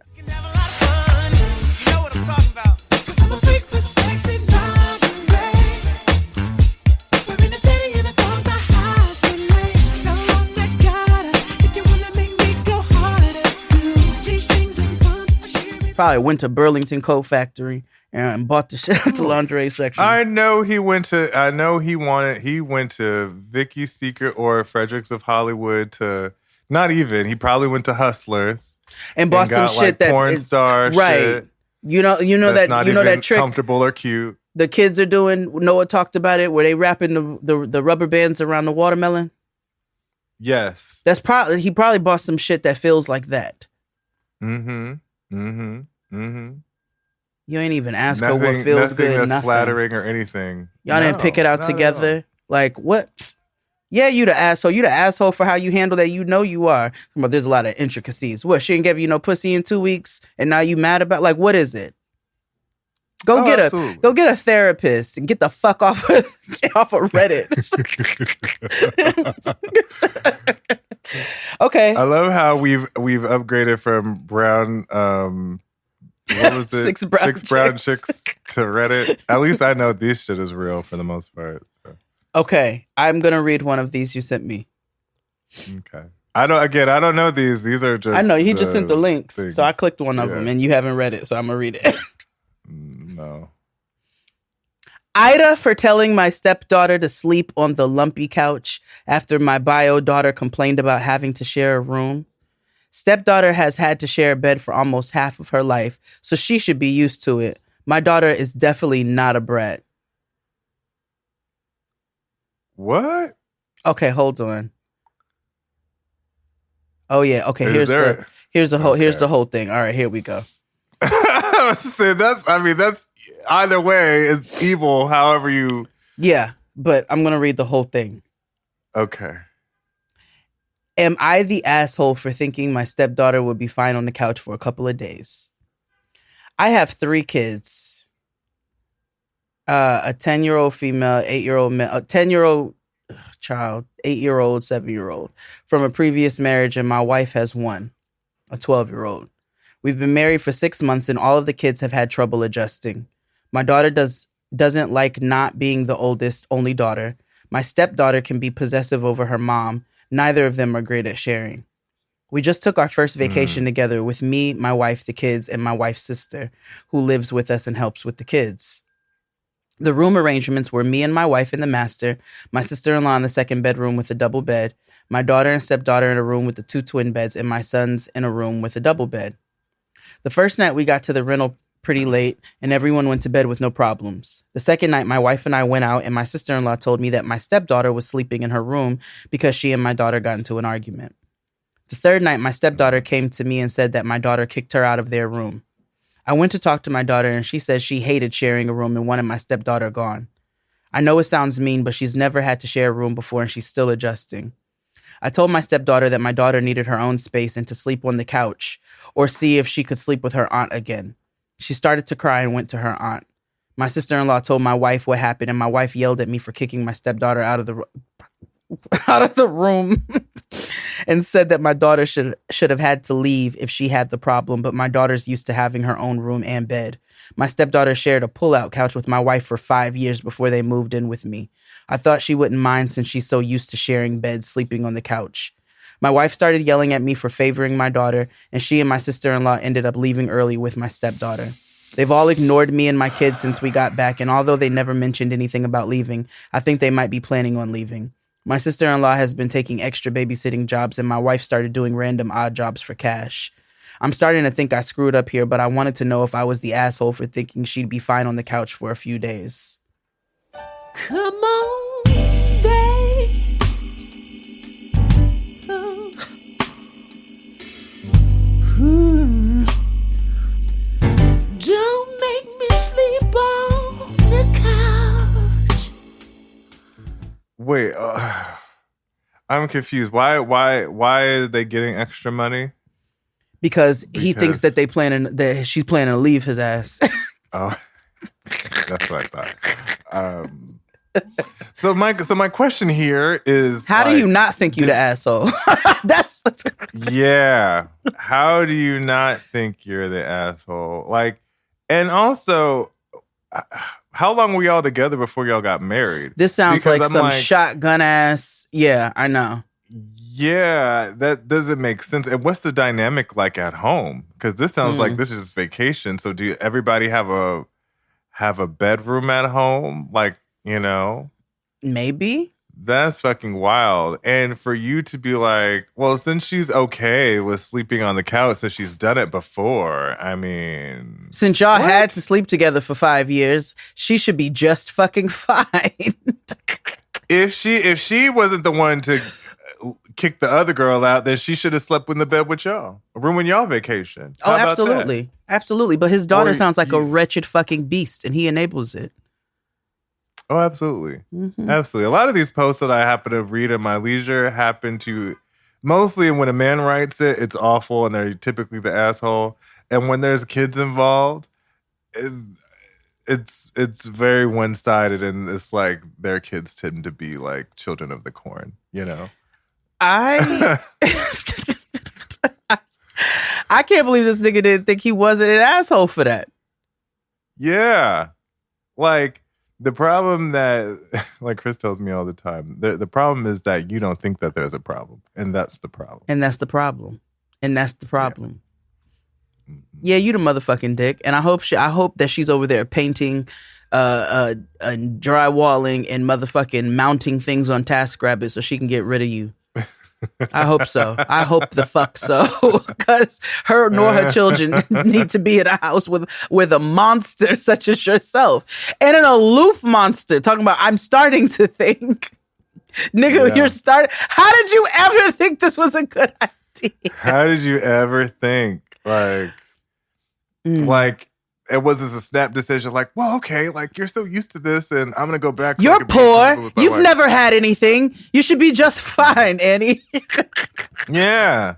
Probably went to Burlington Coat Factory and bought the shit at the lingerie section. I know he went to Vicky's Secret or Fredericks of Hollywood to, he probably went to Hustlers and bought some shit that porn star right. shit. You know that trick comfortable or cute. The kids are doing. Noah talked about it where they wrapping the rubber bands around the watermelon. Yes, he probably bought some shit that feels like that. Mm-hmm. You ain't even ask her what feels good. That's flattering or anything. Y'all didn't pick it out together. Like what? Yeah, you the asshole. You the asshole for how you handle that. You know you are. But there's a lot of intricacies. What? She didn't give you no pussy in 2 weeks, and now you mad about? Like, what is it? Go get a therapist and get the fuck off of Reddit. Okay. I love how we've upgraded from brown what was it? Six brown chicks to Reddit. At least I know this shit is real for the most part. So. Okay. I'm gonna read one of these you sent me. Okay. I don't know these. These are just I know he just sent the links. things. So I clicked one of them and you haven't read it, so I'm gonna read it. No. Ida for telling my stepdaughter to sleep on the lumpy couch after my bio daughter complained about having to share a room. Stepdaughter has had to share a bed for almost half of her life, so she should be used to it. My daughter is definitely not a brat. What? Okay, hold on. Oh yeah, okay. Here's the whole thing. All right, here we go. That's either way is evil. However you. Yeah, but I'm gonna read the whole thing. Okay. Am I the asshole for thinking my stepdaughter would be fine on the couch for a couple of days? I have 3 kids. A 10-year-old female, 8-year-old male, a 10-year-old child, 8-year-old, 7-year-old from a previous marriage, and my wife has one, a 12-year-old. We've been married for 6 months, and all of the kids have had trouble adjusting. My daughter doesn't like not being the only daughter. My stepdaughter can be possessive over her mom. Neither of them are great at sharing. We just took our first vacation together with me, my wife, the kids, and my wife's sister, who lives with us and helps with the kids. The room arrangements were me and my wife in the master, my sister-in-law in the second bedroom with a double bed, my daughter and stepdaughter in a room with the 2 twin beds, and my sons in a room with a double bed. The first night we got to the rental pretty late, and everyone went to bed with no problems. The second night, my wife and I went out, and my sister-in-law told me that my stepdaughter was sleeping in her room because she and my daughter got into an argument. The third night, my stepdaughter came to me and said that my daughter kicked her out of their room. I went to talk to my daughter, and she said she hated sharing a room and wanted my stepdaughter gone. I know it sounds mean, but she's never had to share a room before, and she's still adjusting. I told my stepdaughter that my daughter needed her own space and to sleep on the couch or see if she could sleep with her aunt again. She started to cry and went to her aunt. My sister-in-law told my wife what happened, and my wife yelled at me for kicking my stepdaughter out of the room and said that my daughter should have had to leave if she had the problem, but my daughter's used to having her own room and bed. My stepdaughter shared a pull-out couch with my wife for 5 years before they moved in with me. I thought she wouldn't mind since she's so used to sharing beds, sleeping on the couch. My wife started yelling at me for favoring my daughter, and she and my sister-in-law ended up leaving early with my stepdaughter. They've all ignored me and my kids since we got back, and although they never mentioned anything about leaving, I think they might be planning on leaving. My sister-in-law has been taking extra babysitting jobs, and my wife started doing random odd jobs for cash. I'm starting to think I screwed up here, but I wanted to know if I was the asshole for thinking she'd be fine on the couch for a few days. Come on, babe. Oh. Don't make me sleep on the couch. Wait, I'm confused. Why are they getting extra money? Because he thinks that she's planning to leave his ass. Oh, that's what I thought. So my question here is, how do you not think you the asshole? That's yeah. How do you not think you're the asshole? Like, and also, how long were y'all together before y'all got married? This sounds like some shotgun ass. Yeah, I know. Yeah, that doesn't make sense. And what's the dynamic like at home? Because this sounds like this is just vacation. So do everybody have a bedroom at home? Like, you know? Maybe. That's fucking wild. And for you to be like, well, since she's okay with sleeping on the couch, since she's done it before, I mean... Since y'all had to sleep together for 5 years, she should be just fucking fine. If she wasn't the one to kick the other girl out, then she should have slept in the bed with y'all. Ruin y'all vacation. How about absolutely. that? Absolutely. But his daughter sounds like a wretched fucking beast, and he enables it. Oh, absolutely. Mm-hmm. Absolutely. A lot of these posts that I happen to read in my leisure happen to, mostly when a man writes it, it's awful and they're typically the asshole. And when there's kids involved, it's very one-sided, and it's like their kids tend to be like children of the corn, you know? I can't believe this nigga didn't think he wasn't an asshole for that. Yeah. Like, the problem that, like Chris tells me all the time, the problem is that you don't think that there's a problem. And that's the problem. And that's the problem. Yeah, you the motherfucking dick. And I hope that she's over there painting, drywalling, and motherfucking mounting things on TaskRabbit so she can get rid of you. I hope so. I hope the fuck so. Because her nor her children need to be in a house with a monster such as yourself. And an aloof monster. Talking about, I'm starting to think. Nigga, you're starting. How did you ever think this was a good idea? How did you ever think? Like, it was a snap decision. Like, well, okay, like you're so used to this, and I'm gonna go back. So you're poor. You've never had anything. You should be just fine, Annie. Yeah.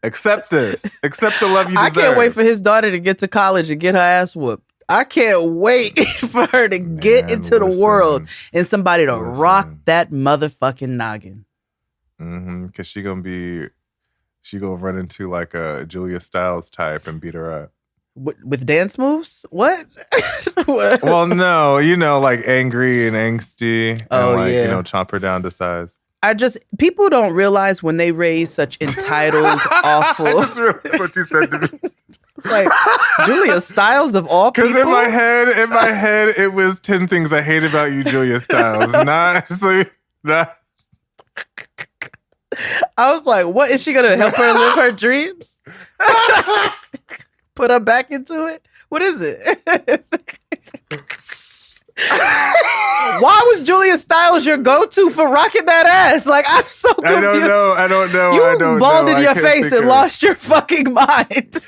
Accept this. Accept the love you deserve. I can't wait for his daughter to get to college and get her ass whooped. I can't wait for her to get into the world and somebody to rock that motherfucking noggin. Because she gonna run into like a Julia Stiles type and beat her up. With dance moves? What? Well, no, like angry and angsty. And chomp her down to size. People don't realize when they raise such entitled, awful. I just realized what you said to me. It's like Julia Stiles of all people. Because in my head, it was 10 things I hate about you, Julia Stiles. Not. I was like, what is she gonna help her live her dreams? Put her back into it? What is it? Why was Julia Stiles your go-to for rocking that ass? Like, I'm so confused. I don't know. You balded your face and lost your fucking mind.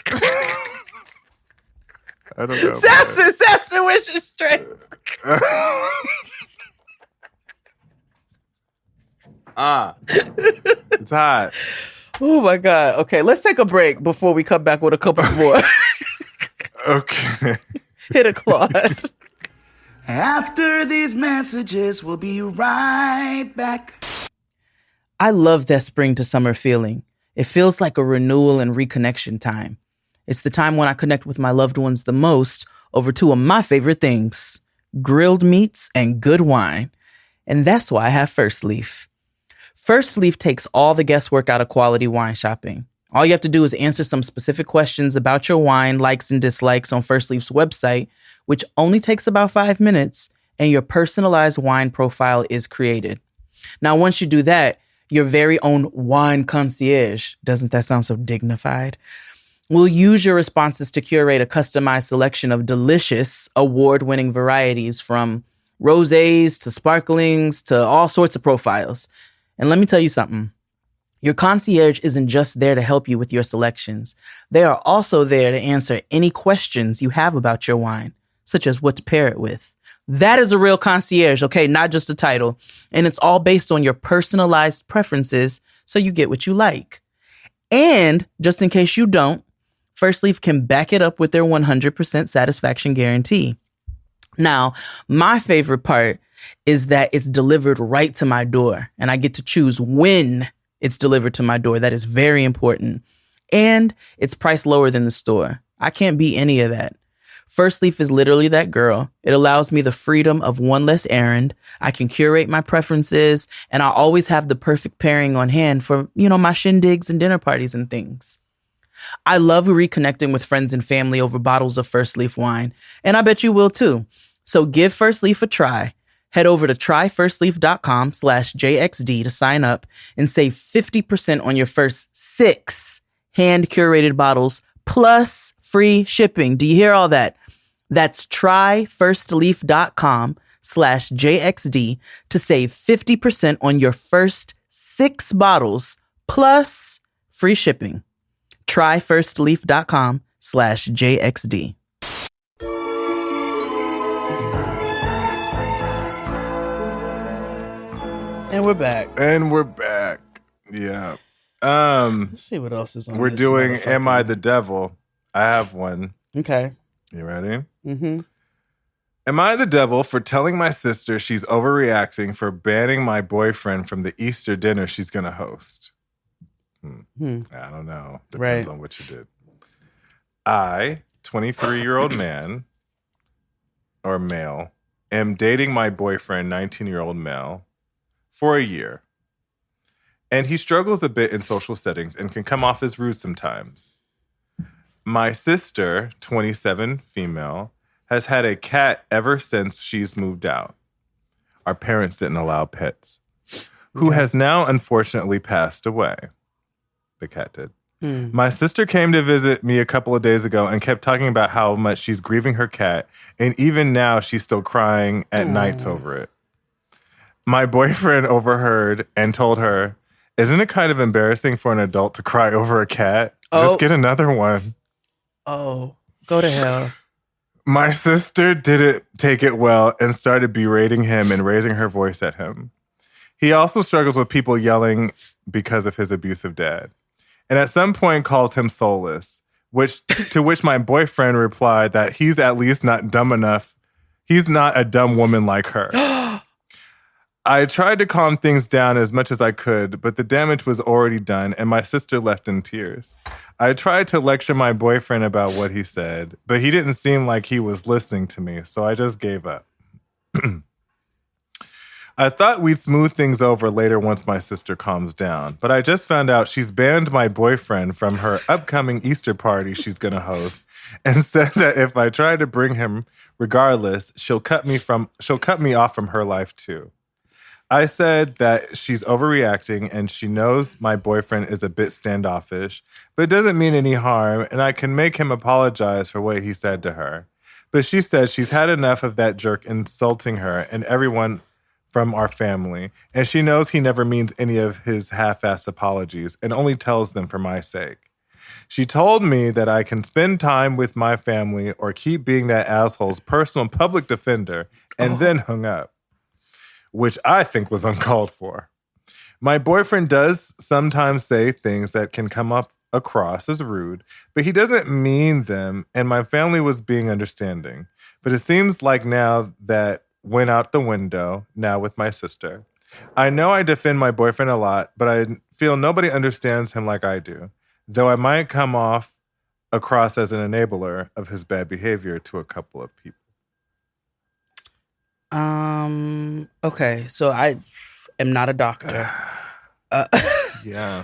I don't know. Samson, wish you straight. It's hot. Oh my God. Okay, let's take a break before we come back with a couple more. Okay. Hit a Claude. After these messages, we'll be right back. I love that spring to summer feeling. It feels like a renewal and reconnection time. It's the time when I connect with my loved ones the most over two of my favorite things, grilled meats and good wine. And that's why I have Firstleaf. Firstleaf takes all the guesswork out of quality wine shopping. All you have to do is answer some specific questions about your wine, likes and dislikes on Firstleaf's website, which only takes about 5 minutes, and your personalized wine profile is created. Now, once you do that, your very own wine concierge, doesn't that sound so dignified, will use your responses to curate a customized selection of delicious, award-winning varieties from rosés to sparklings to all sorts of profiles. And let me tell you something. Your concierge isn't just there to help you with your selections. They are also there to answer any questions you have about your wine, such as what to pair it with. That is a real concierge, okay? Not just a title. And it's all based on your personalized preferences, so you get what you like. And just in case you don't, Firstleaf can back it up with their 100% satisfaction guarantee. Now, my favorite part is that it's delivered right to my door, and I get to choose when it's delivered to my door. That is very important. And it's priced lower than the store. I can't beat any of that. Firstleaf is literally that girl. It allows me the freedom of one less errand. I can curate my preferences, and I always have the perfect pairing on hand for, my shindigs and dinner parties and things. I love reconnecting with friends and family over bottles of Firstleaf wine, and I bet you will too. So give Firstleaf a try. Head over to tryfirstleaf.com/JXD to sign up and save 50% on your first 6 hand-curated bottles plus free shipping. Do you hear all that? That's tryfirstleaf.com/JXD to save 50% on your first 6 bottles plus free shipping. Tryfirstleaf.com/JXD. And we're back. Yeah. Let's see what else is on. We're doing Am I the Devil? I have one. Okay. You ready? Mm-hmm. Am I the devil for telling my sister she's overreacting for banning my boyfriend from the Easter dinner she's going to host? I don't know. Depends on what you did. I, 23-year-old man or male, am dating my boyfriend, 19-year-old male, for a year. And he struggles a bit in social settings and can come off as rude sometimes. My sister, 27, female, has had a cat ever since she's moved out. Our parents didn't allow pets. Who has now unfortunately passed away. The cat did. My sister came to visit me a couple of days ago and kept talking about how much she's grieving her cat. And even now, she's still crying at nights over it. My boyfriend overheard and told her, "Isn't it kind of embarrassing for an adult to cry over a cat? Just get another one." Oh, go to hell. My sister didn't take it well and started berating him and raising her voice at him. He also struggles with people yelling because of his abusive dad. And at some point calls him soulless, to which my boyfriend replied that he's at least not dumb enough. He's not a dumb woman like her. I tried to calm things down as much as I could, but the damage was already done, and my sister left in tears. I tried to lecture my boyfriend about what he said, but he didn't seem like he was listening to me, so I just gave up. I thought we'd smooth things over later once my sister calms down, but I just found out she's banned my boyfriend from her upcoming Easter party she's going to host and said that if I try to bring him regardless, she'll cut me off from her life too. I said that she's overreacting and she knows my boyfriend is a bit standoffish, but it doesn't mean any harm, and I can make him apologize for what he said to her. But she said she's had enough of that jerk insulting her and everyone from our family, and she knows he never means any of his half-assed apologies and only tells them for my sake. She told me that I can spend time with my family or keep being that asshole's personal public defender, and then hung up, which I think was uncalled for. My boyfriend does sometimes say things that can come up across as rude, but he doesn't mean them, and my family was being understanding. But it seems like now that went out the window now with my sister. I know I defend my boyfriend a lot, but I feel nobody understands him like I do, though I might come off across as an enabler of his bad behavior to a couple of people. Okay, so I am not a doctor, Yeah.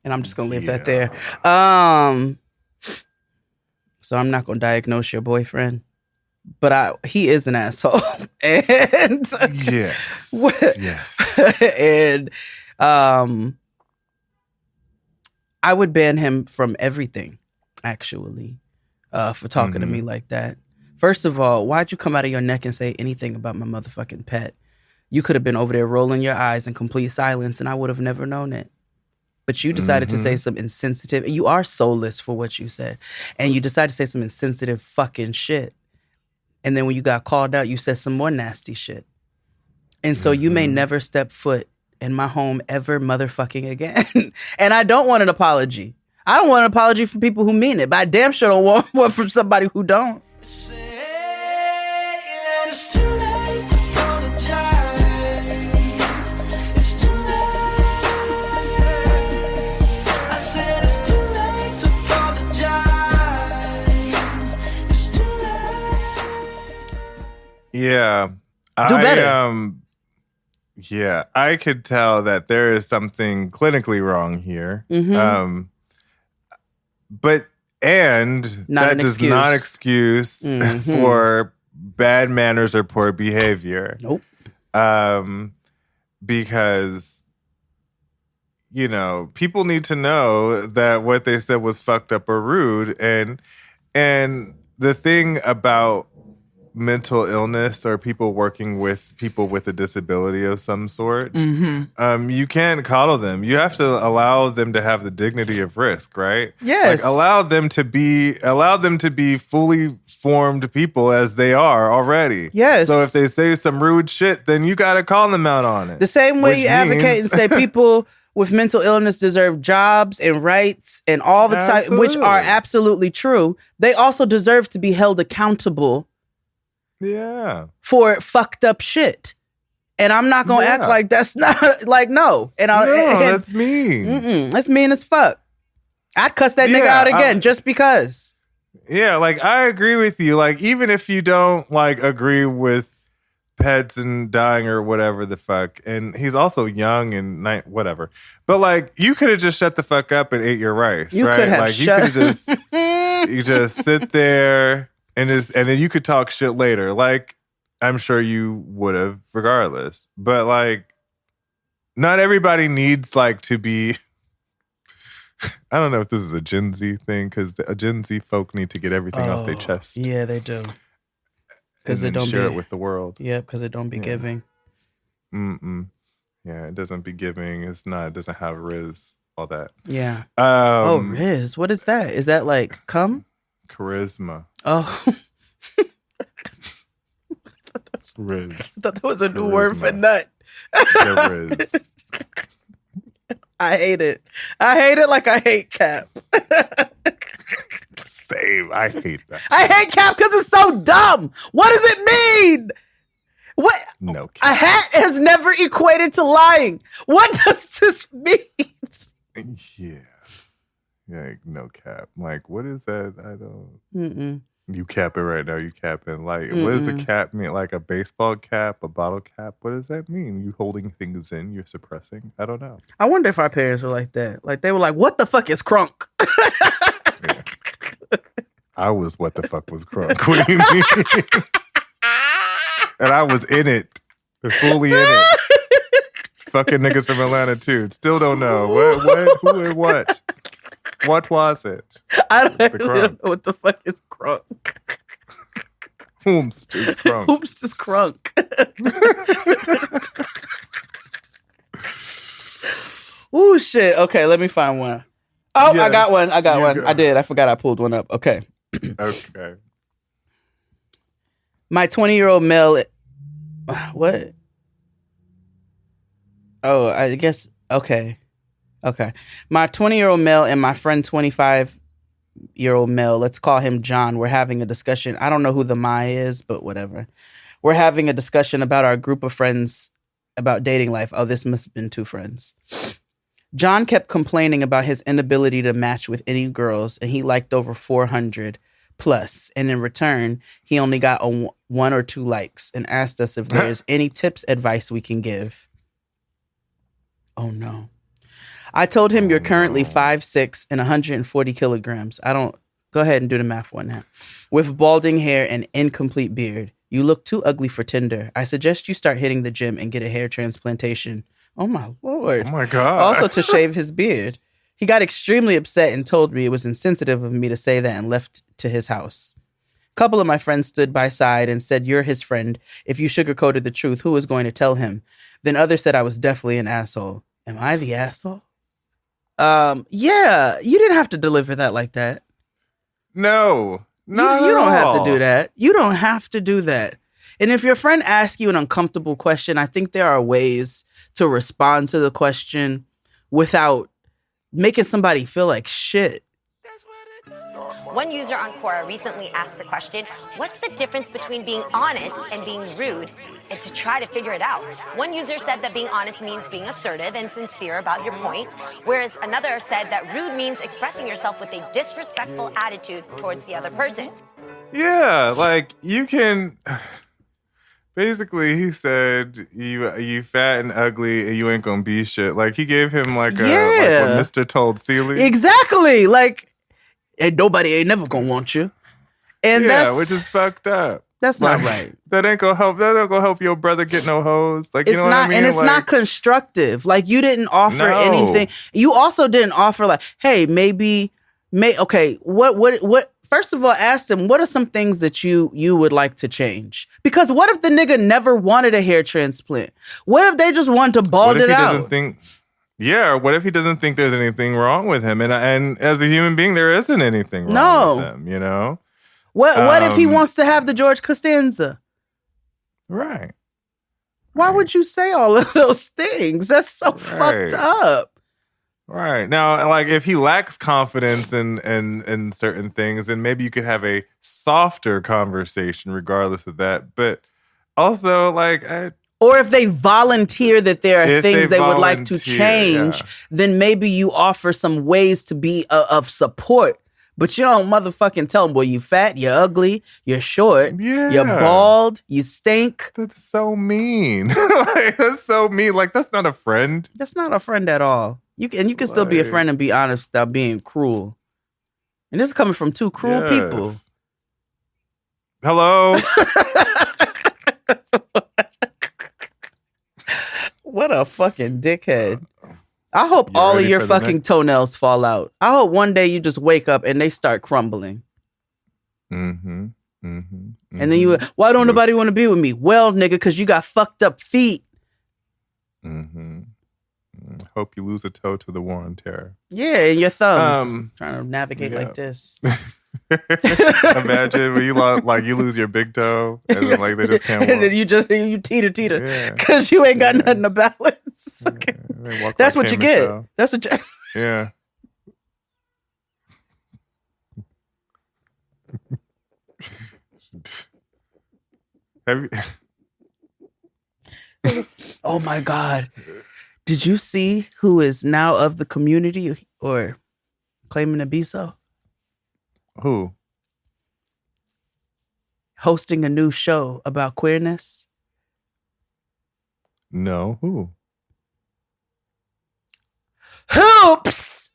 And I'm just gonna leave that there. So I'm not gonna diagnose your boyfriend, but he is an asshole. And yes. And I would ban him from everything, actually, for talking to me like that. First of all, why'd you come out of your neck and say anything about my motherfucking pet? You could have been over there rolling your eyes in complete silence and I would have never known it. But you decided to say some insensitive, and you are soulless for what you said. And you decided to say some insensitive fucking shit. And then when you got called out, you said some more nasty shit. And so you may never step foot in my home ever motherfucking again. And I don't want an apology. I don't want an apology from people who mean it, but I damn sure don't want one from somebody who don't. Yeah. Do better. Yeah, I could tell that there is something clinically wrong here. But that does not excuse for bad manners or poor behavior. Nope. Because people need to know that what they said was fucked up or rude, and the thing about mental illness or people working with people with a disability of some sort, you can't coddle them. You have to allow them to have the dignity of risk, right? Yes. Like allow them to be fully formed people as they are already. Yes. So if they say some rude shit, then you got to call them out on it. The same way you advocate and say people with mental illness deserve jobs and rights and all the time, which are absolutely true. They also deserve to be held accountable. Yeah. For fucked up shit. And I'm not going to act like that's not, like, no. That's mean. That's mean as fuck. I'd cuss that nigga out again just because. Yeah, like, I agree with you. Like, even if you don't, like, agree with pets and dying or whatever the fuck, and he's also young and whatever. But, like, you could have just shut the fuck up and ate your rice, you right? Could have like, you could have just, you just sit there. And then you could talk shit later. Like, I'm sure you would have regardless. But, like, not everybody needs, like, to be... I don't know if this is a Gen Z thing, because a Gen Z folk need to get everything off their chest. Yeah, they do. Because they don't share it with the world. Yeah, because it don't be giving. Yeah, it doesn't be giving. It doesn't have Riz, all that. Yeah. Riz. What is that? Is that, like, cum? Charisma. Oh. Riz. I thought that was a new word for nut. Riz. I hate it. I hate it like I hate cap. Same. I hate that. I hate cap because it's so dumb. What does it mean? What? No cap. A hat has never equated to lying. What does this mean? Yeah. Like, no cap. Like, what is that? I don't... You capping right now. You capping. Like, what does a cap mean? Like a baseball cap, a bottle cap? What does that mean? You holding things in? You're suppressing? I don't know. I wonder if our parents were like that. Like, they were like, what the fuck is crunk? I was, what the fuck was crunk? What do you mean? And I was in it. Fully in it. Fucking niggas from Atlanta, too. Still don't know. What? Who and what? What was it? I don't know what the fuck is crunk. Whomst is crunk. Whomst is crunk. Ooh, shit. Okay, let me find one. Oh, yes, I got one. I did. I forgot I pulled one up. Okay. Okay. My 20-year-old male... What? Oh, I guess... Okay. My 20-year-old male and my friend 25-year-old male, let's call him John, we're having a discussion. I don't know who the my is, but whatever. We're having a discussion about our group of friends about dating life. Oh, this must have been two friends. John kept complaining about his inability to match with any girls, and he liked over 400 plus. And in return, he only got one or two likes and asked us if there is any tips, advice we can give. Oh Oh, no. I told him you're currently 5'6" and 140 kilograms. Go ahead and do the math on that. With balding hair and incomplete beard. You look too ugly for Tinder. I suggest you start hitting the gym and get a hair transplantation. Oh, my Lord. Oh, my God. Also to shave his beard. He got extremely upset and told me it was insensitive of me to say that and left to his house. A couple of my friends stood by side and said, you're his friend. If you sugarcoated the truth, who was going to tell him? Then others said I was definitely an asshole. Am I the asshole? Yeah, you didn't have to deliver that like that. No, you don't have to do that. You don't have to do that. And if your friend asks you an uncomfortable question, I think there are ways to respond to the question without making somebody feel like shit. One user on Quora recently asked the question, what's the difference between being honest and being rude? And to try to figure it out. One user said that being honest means being assertive and sincere about your point, whereas another said that rude means expressing yourself with a disrespectful attitude towards the other person. Yeah, like you can... Basically, he said, you fat and ugly and you ain't gonna be shit. Like, he gave him like what Mr. told Celie. Exactly. Like, and nobody ain't never gonna want you. And which is fucked up. That's like, not right. That ain't gonna help your brother get no hoes. Like, it's you know not, what I mean? And it's not constructive. Like, you didn't offer anything. You also didn't offer like, hey, okay, what? First of all, ask him, what are some things that you would like to change? Because what if the nigga never wanted a hair transplant? What if they just wanted to bald it out? What if he doesn't think there's anything wrong with him? And as a human being, there isn't anything wrong with him, you know? What if he wants to have the George Costanza? Right. Why would you say all of those things? That's so fucked up. Right. Now, like, if he lacks confidence in certain things, then maybe you could have a softer conversation regardless of that. But also, like... Or if they volunteer that there are things they would like to change, then maybe you offer some ways to be of support. But you don't motherfucking tell them, well, you fat, you're ugly, you're short, you're bald, you stink. That's so mean. Like, that's so mean. Like, that's not a friend. That's not a friend at all. You can still be a friend and be honest without being cruel. And this is coming from two cruel people. Hello? What a fucking dickhead. I hope all of your fucking toenails fall out. I hope one day you just wake up and they start crumbling. Mm-hmm. Mm-hmm. Mm-hmm. And then why don't nobody want to be with me? Well, nigga, because you got fucked up feet. Mm-hmm. Hope you lose a toe to the war on terror. Yeah, and your thumbs. Trying to navigate like this. Imagine when you lose your big toe and then like they just can't walk. And then you teeter because you ain't got nothing to balance. Okay. That's what you get. That's what you... Yeah. Have you... Oh my God. Did you see who is now of the community or claiming to be so? Who? Hosting a new show about queerness? No, who? Hoops!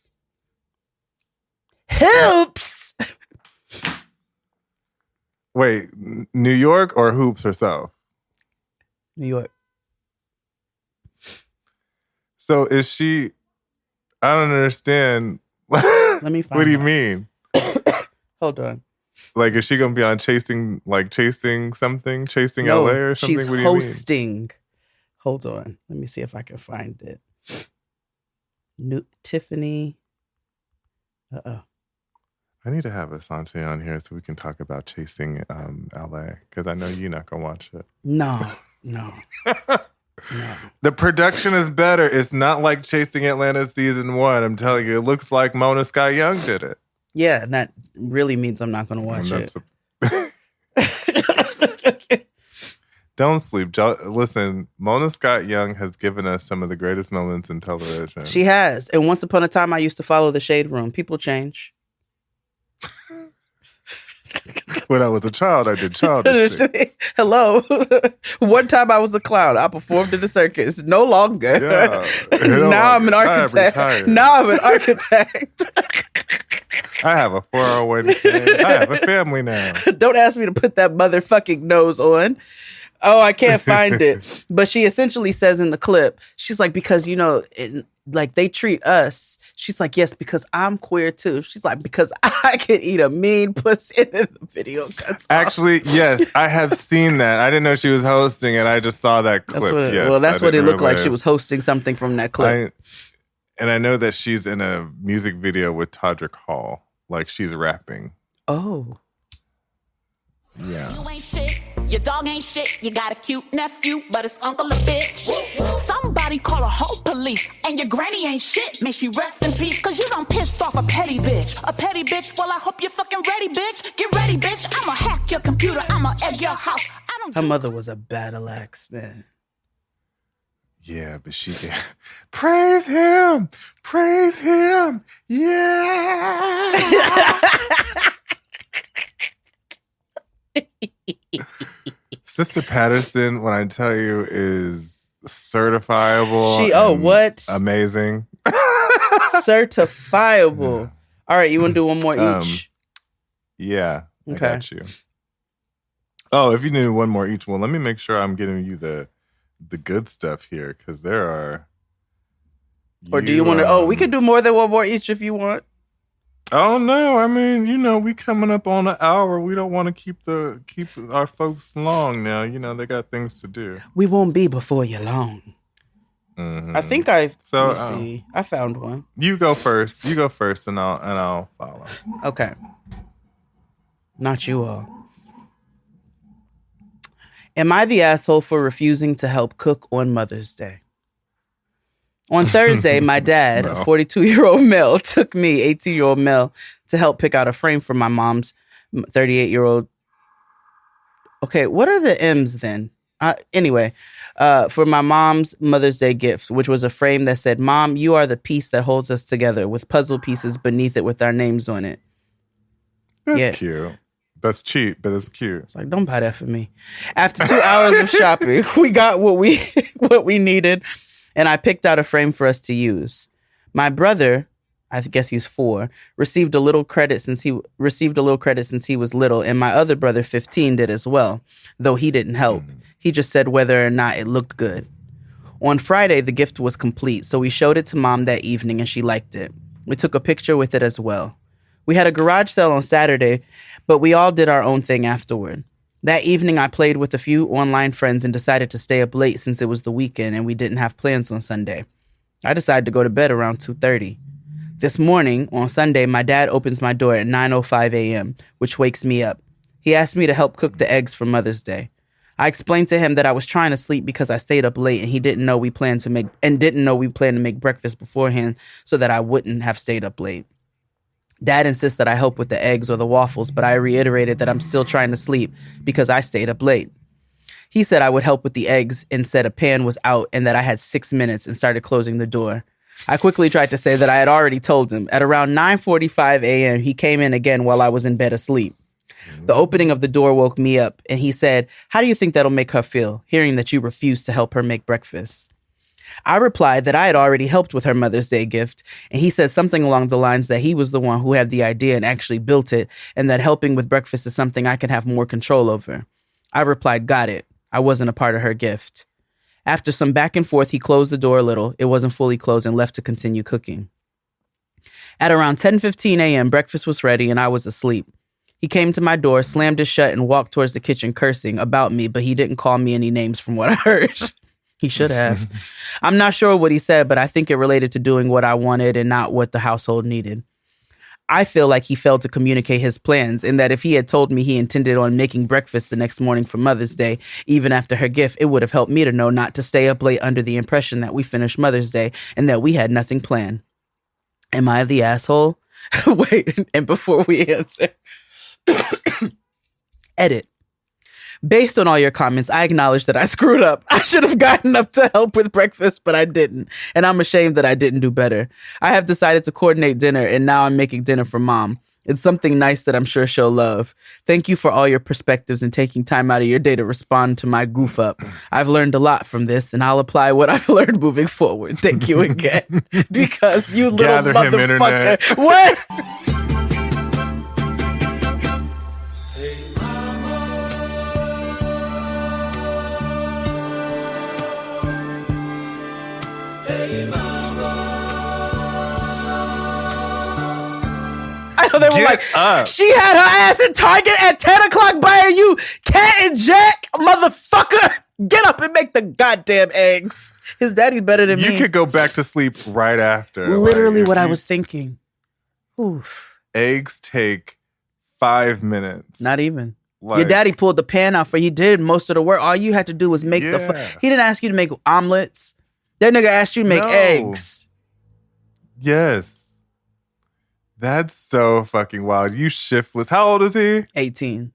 Wait, New York or Hoops herself? New York. So is she... I don't understand. Let me find What do you mean? Hold on. Like, is she going to be on Chasing something? Chasing LA or something? She's what do hosting. You mean? Hold on. Let me see if I can find it. Tiffany. I need to have Asante on here so we can talk about Chasing LA, because I know you're not going to watch it. No. The production is better. It's not like Chasing Atlanta season 1. I'm telling you, it looks like Mona Scott Young did it. Yeah, and that really means I'm not going to watch it. Don't sleep. Listen, Mona Scott Young has given us some of the greatest moments in television. She has. And once upon a time, I used to follow the Shade Room. People change. When I was a child, I did childish things. Hello. One time I was a clown. I performed in the circus. No longer. Yeah. Now I'm an architect. Now I'm an architect. I have a 401k. I have a family now. Don't ask me to put that motherfucking nose on. Oh, I can't find it. But she essentially says in the clip, she's like, because, like they treat us. She's like, yes, because I'm queer too. She's like, because I can eat a mean pussy. And then the video cuts off. Actually, yes, I have seen that. I didn't know she was hosting it. I just saw that clip. That's what it looked like. She was hosting something from that clip. And I know that she's in a music video with Todrick Hall. Like she's rapping. Oh. Yeah. You ain't shit. Your dog ain't shit. You got a cute nephew, but his uncle a bitch. Somebody call a whole police. And your granny ain't shit. May she rest in peace. Cause you done pissed off a petty bitch. A petty bitch? Well, I hope you're fucking ready, bitch. Get ready, bitch. I'ma hack your computer. I'ma egg your house. Her mother was a battle axe, man. Yeah, but she did. Praise him. Praise him. Yeah. Sister Patterson, when I tell you, is certifiable. What? Amazing. Certifiable. Yeah. All right, you want to do one more each? Yeah. Okay. I got you. Oh, if you need one more each, well, let me make sure I'm getting you the good stuff here, because there are. Or do you want to? We could do more than one more each if you want. Oh no! I mean, we coming up on an hour. We don't want to keep our folks long now. They got things to do. We won't be before you long. Mm-hmm. I think let me see. I found one. You go first, and I'll follow. Okay. Not you all. Am I the asshole for refusing to help cook on Mother's Day? On Thursday, my dad, a 42-year-old male, took me, 18-year-old male, to help pick out a frame for my mom's 38-year-old. Okay, what are the M's then? Anyway, for my mom's Mother's Day gift, which was a frame that said, "Mom, you are the piece that holds us together," with puzzle pieces beneath it with our names on it. That's cute. That's cheap, but it's cute. It's like, don't buy that for me. After 2 hours of shopping, we got what we needed. And I picked out a frame for us to use. My brother, I guess he's 4, received a little credit since he was little, and my other brother, 15, did as well, though he didn't help. He just said whether or not it looked good. On Friday, the gift was complete, so we showed it to Mom that evening, and she liked it. We took a picture with it as well. We had a garage sale on Saturday, but we all did our own thing afterward. That evening, I played with a few online friends and decided to stay up late since it was the weekend and we didn't have plans on Sunday. I decided to go to bed around 2:30. This morning, on Sunday, my dad opens my door at 9:05 a.m., which wakes me up. He asked me to help cook the eggs for Mother's Day. I explained to him that I was trying to sleep because I stayed up late and he didn't know we planned to make breakfast beforehand so that I wouldn't have stayed up late. Dad insists that I help with the eggs or the waffles, but I reiterated that I'm still trying to sleep because I stayed up late. He said I would help with the eggs and said a pan was out and that I had 6 minutes and started closing the door. I quickly tried to say that I had already told him. At around 9:45 a.m., he came in again while I was in bed asleep. The opening of the door woke me up and he said, "How do you think that'll make her feel, hearing that you refused to help her make breakfast?" I replied that I had already helped with her Mother's Day gift, and he said something along the lines that he was the one who had the idea and actually built it, and that helping with breakfast is something I can have more control over. I replied, "Got it. I wasn't a part of her gift." After some back and forth, he closed the door a little. It wasn't fully closed and left to continue cooking. At around 10:15 a.m., breakfast was ready and I was asleep. He came to my door, slammed it shut, and walked towards the kitchen cursing about me, but he didn't call me any names from what I heard. He should have. I'm not sure what he said, but I think it related to doing what I wanted and not what the household needed. I feel like he failed to communicate his plans, and that if he had told me he intended on making breakfast the next morning for Mother's Day, even after her gift, it would have helped me to know not to stay up late under the impression that we finished Mother's Day and that we had nothing planned. Am I the asshole? Wait, and before we answer, edit. Based on all your comments, I acknowledge that I screwed up. I should have gotten up to help with breakfast, but I didn't. And I'm ashamed that I didn't do better. I have decided to coordinate dinner, and now I'm making dinner for Mom. It's something nice that I'm sure she'll love. Thank you for all your perspectives and taking time out of your day to respond to my goof up. I've learned a lot from this, and I'll apply what I've learned moving forward. Thank you again. Because you little Gather him, motherfucker. internet. What? I know they were like, she had her ass in Target at 10 o'clock buying you Cat and Jack, motherfucker. Get up and make the goddamn eggs. His daddy's better than me. You could go back to sleep right after. Literally what I was thinking. Oof. Eggs take 5 minutes. Not even. Your daddy pulled the pan out for you. He did most of the work. All you had to do was make he didn't ask you to make omelets. That nigga asked you to make eggs. Yes. That's so fucking wild. You shiftless. How old is he? 18.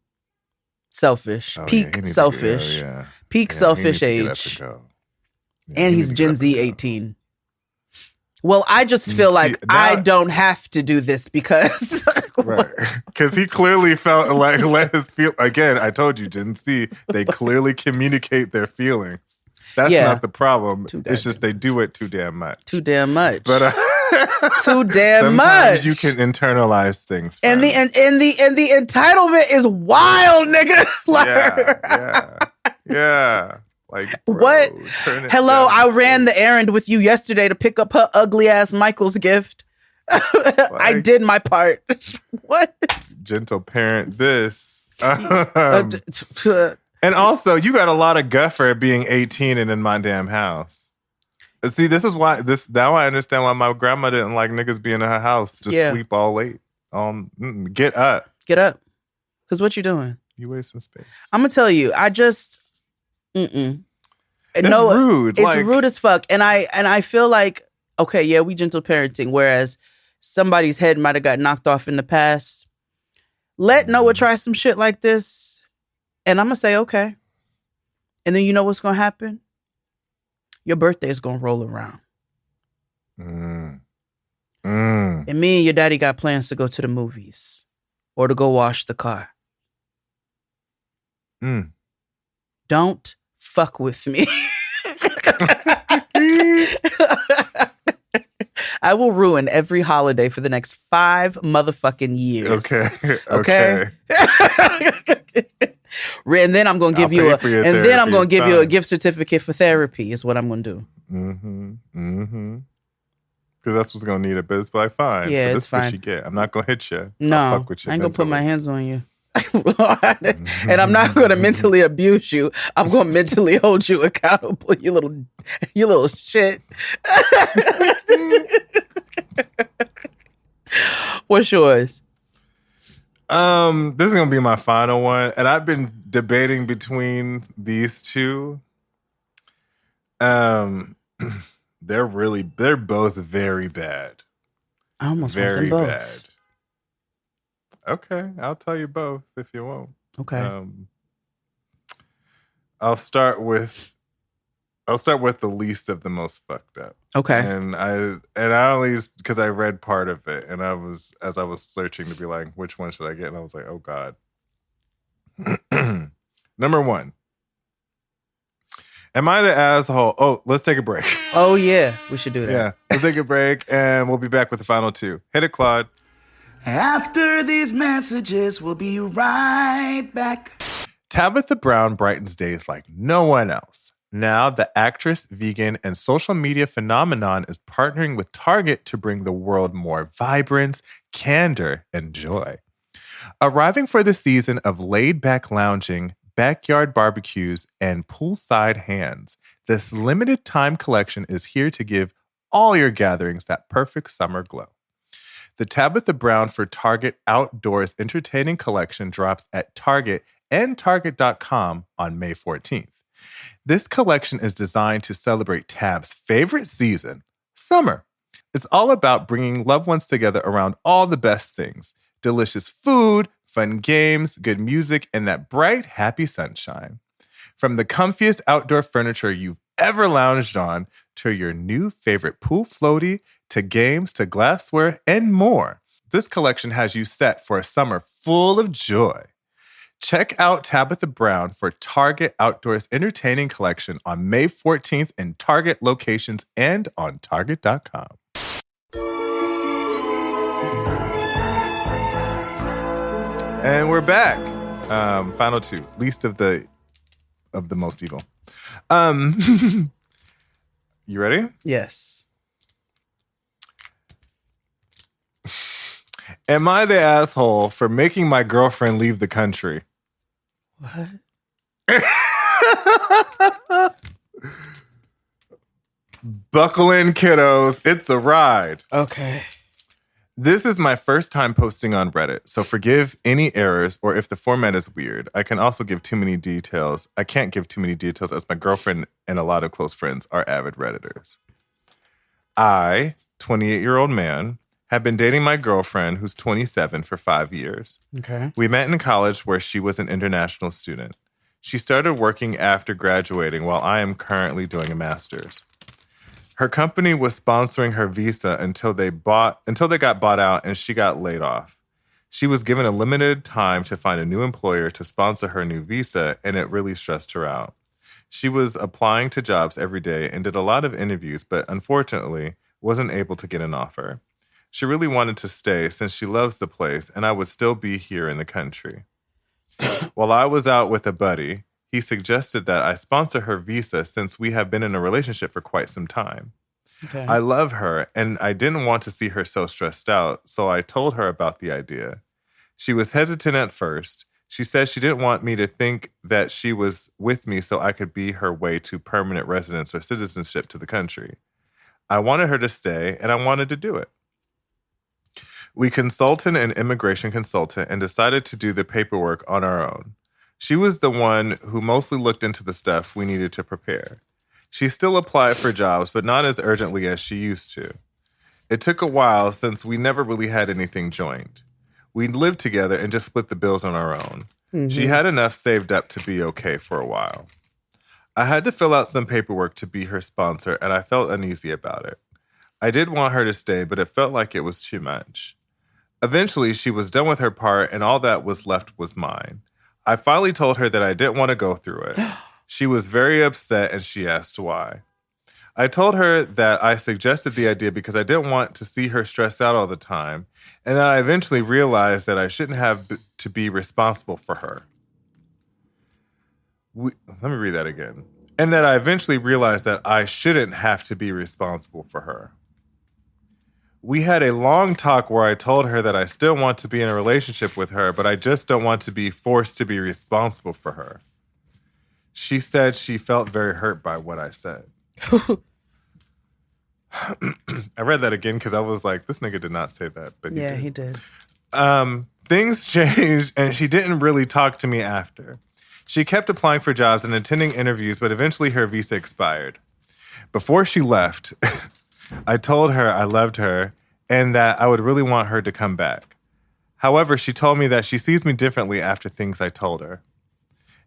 Selfish. Oh, Peak selfish. Peak selfish age. And he's Gen Z 18. Well, I just feel like I don't have to do this because... Right. Because he clearly felt like, let his feel... Again, I told you, Gen Z, they clearly communicate their feelings. That's not the problem. It's just they do it too damn much. Too damn much. But too damn sometimes much. You can internalize things. And the entitlement is wild, nigga. Yeah. Like, bro, what? Hello, I ran the errand with you yesterday to pick up her ugly ass Michael's gift. I did my part. What? Gentle parent this. And also, you got a lot of guffer being 18 and in my damn house. See, this is why now I understand why my grandma didn't like niggas being in her house. Just sleep all late. Get up. Get up. Because what you doing? You wasting space. I'm going to tell you, I just... It's rude. It's rude as fuck. And I feel like, okay, yeah, we gentle parenting, whereas somebody's head might have got knocked off in the past. Let Noah try some shit like this, and I'm going to say, okay. And then you know what's going to happen? Your birthday is going to roll around. And me and your daddy got plans to go to the movies or to go wash the car. Don't fuck with me. I will ruin every holiday for the next 5 motherfucking years. Okay. And then I'm gonna give you a gift certificate for therapy. Is what I'm gonna do. Because that's what's gonna need it. But it's like fine. Yeah, but it's fine. What you get. I'm not gonna hit you. No, I'll fuck with you I ain't gonna put my mentally. hands on you. And I'm not going to mentally abuse you. I'm going to mentally hold you accountable, you little shit. What's yours? This is gonna be my final one, and I've been debating between these two. They're both very bad. I almost very want them both. Bad. Okay, I'll tell you both if you won't. Okay. I'll start with the least of the most fucked up. Okay. And I only because I read part of it, and I was searching to be like, which one should I get? And I was like, oh God. Number 1. Am I the asshole? Oh, let's take a break. Oh yeah, we should do that. Yeah, let's take a break, and we'll be back with the final 2. Hit it, Claude. After these messages, we'll be right back. Tabitha Brown brightens days like no one else. Now, the actress, vegan, and social media phenomenon is partnering with Target to bring the world more vibrance, candor, and joy. Arriving for the season of laid-back lounging, backyard barbecues, and poolside hands, this limited-time collection is here to give all your gatherings that perfect summer glow. The Tabitha Brown for Target Outdoors Entertaining Collection drops at Target and Target.com on May 14th. This collection is designed to celebrate Tab's favorite season, summer. It's all about bringing loved ones together around all the best things: delicious food, fun games, good music, and that bright, happy sunshine. From the comfiest outdoor furniture you've ever lounged on to your new favorite pool floaty, to games, to glassware, and more, This collection has you set for a summer full of joy. Check out Tabitha Brown for Target Outdoors Entertaining Collection on May 14th in Target locations and on Target.com. And we're back. Final two, least of the most evil. You ready? Yes. Am I the asshole for making my girlfriend leave the country? What? Buckle in, kiddos. It's a ride. Okay. This is my first time posting on Reddit, so forgive any errors or if the format is weird. I can also give too many details. I can't give too many details as my girlfriend and a lot of close friends are avid Redditors. I, 28-year-old man, have been dating my girlfriend, who's 27, for 5 years. Okay. We met in college where she was an international student. She started working after graduating while I am currently doing a master's. Her company was sponsoring her visa until they got bought out and she got laid off. She was given a limited time to find a new employer to sponsor her new visa, and it really stressed her out. She was applying to jobs every day and did a lot of interviews, but unfortunately wasn't able to get an offer. She really wanted to stay since she loves the place, and I would still be here in the country. While I was out with a buddy, he suggested that I sponsor her visa since we have been in a relationship for quite some time. Okay. I love her, and I didn't want to see her so stressed out, so I told her about the idea. She was hesitant at first. She said she didn't want me to think that she was with me so I could be her way to permanent residence or citizenship to the country. I wanted her to stay, and I wanted to do it. We consulted an immigration consultant and decided to do the paperwork on our own. She was the one who mostly looked into the stuff we needed to prepare. She still applied for jobs, but not as urgently as she used to. It took a while since we never really had anything joint. We lived together and just split the bills on our own. Mm-hmm. She had enough saved up to be okay for a while. I had to fill out some paperwork to be her sponsor, and I felt uneasy about it. I did want her to stay, but it felt like it was too much. Eventually, she was done with her part, and all that was left was mine. I finally told her that I didn't want to go through it. She was very upset, and she asked why. I told her that I suggested the idea because I didn't want to see her stressed out all the time, and that I eventually realized that I shouldn't have to be responsible for her. Let me read that again. And that I eventually realized that I shouldn't have to be responsible for her. We had a long talk where I told her that I still want to be in a relationship with her, but I just don't want to be forced to be responsible for her. She said she felt very hurt by what I said. I read that again because I was like, this nigga did not say that. But he did. Things changed, and she didn't really talk to me after. She kept applying for jobs and attending interviews, but eventually her visa expired. Before she left, I told her I loved her and that I would really want her to come back. However, she told me that she sees me differently after things I told her.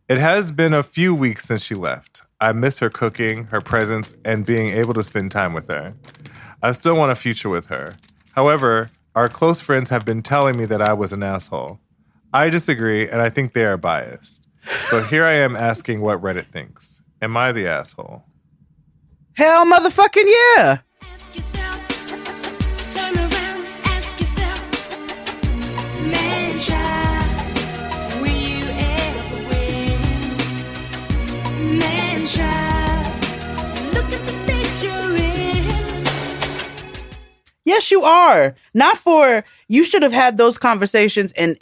It has been a few weeks since she left. I miss her cooking, her presence, and being able to spend time with her. I still want a future with her. However, our close friends have been telling me that I was an asshole. I disagree, and I think they are biased. So here I am asking what Reddit thinks. Am I the asshole? Hell motherfucking yeah! Ask yourself, turn around, ask yourself, man child, will you ever win? Man child, look at the state you're in. Yes, you are. Not for you should have had those conversations and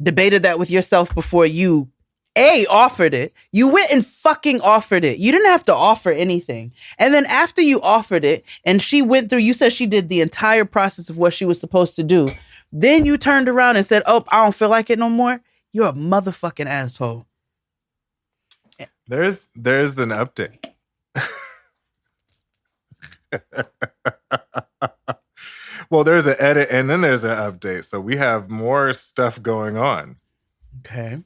debated that with yourself before you offered it. You went and fucking offered it. You didn't have to offer anything. And then after you offered it and she went through, you said she did the entire process of what she was supposed to do. Then you turned around and said, oh, I don't feel like it no more. You're a motherfucking asshole. There's an update. Well, there's an edit and then there's an update. So we have more stuff going on. Okay.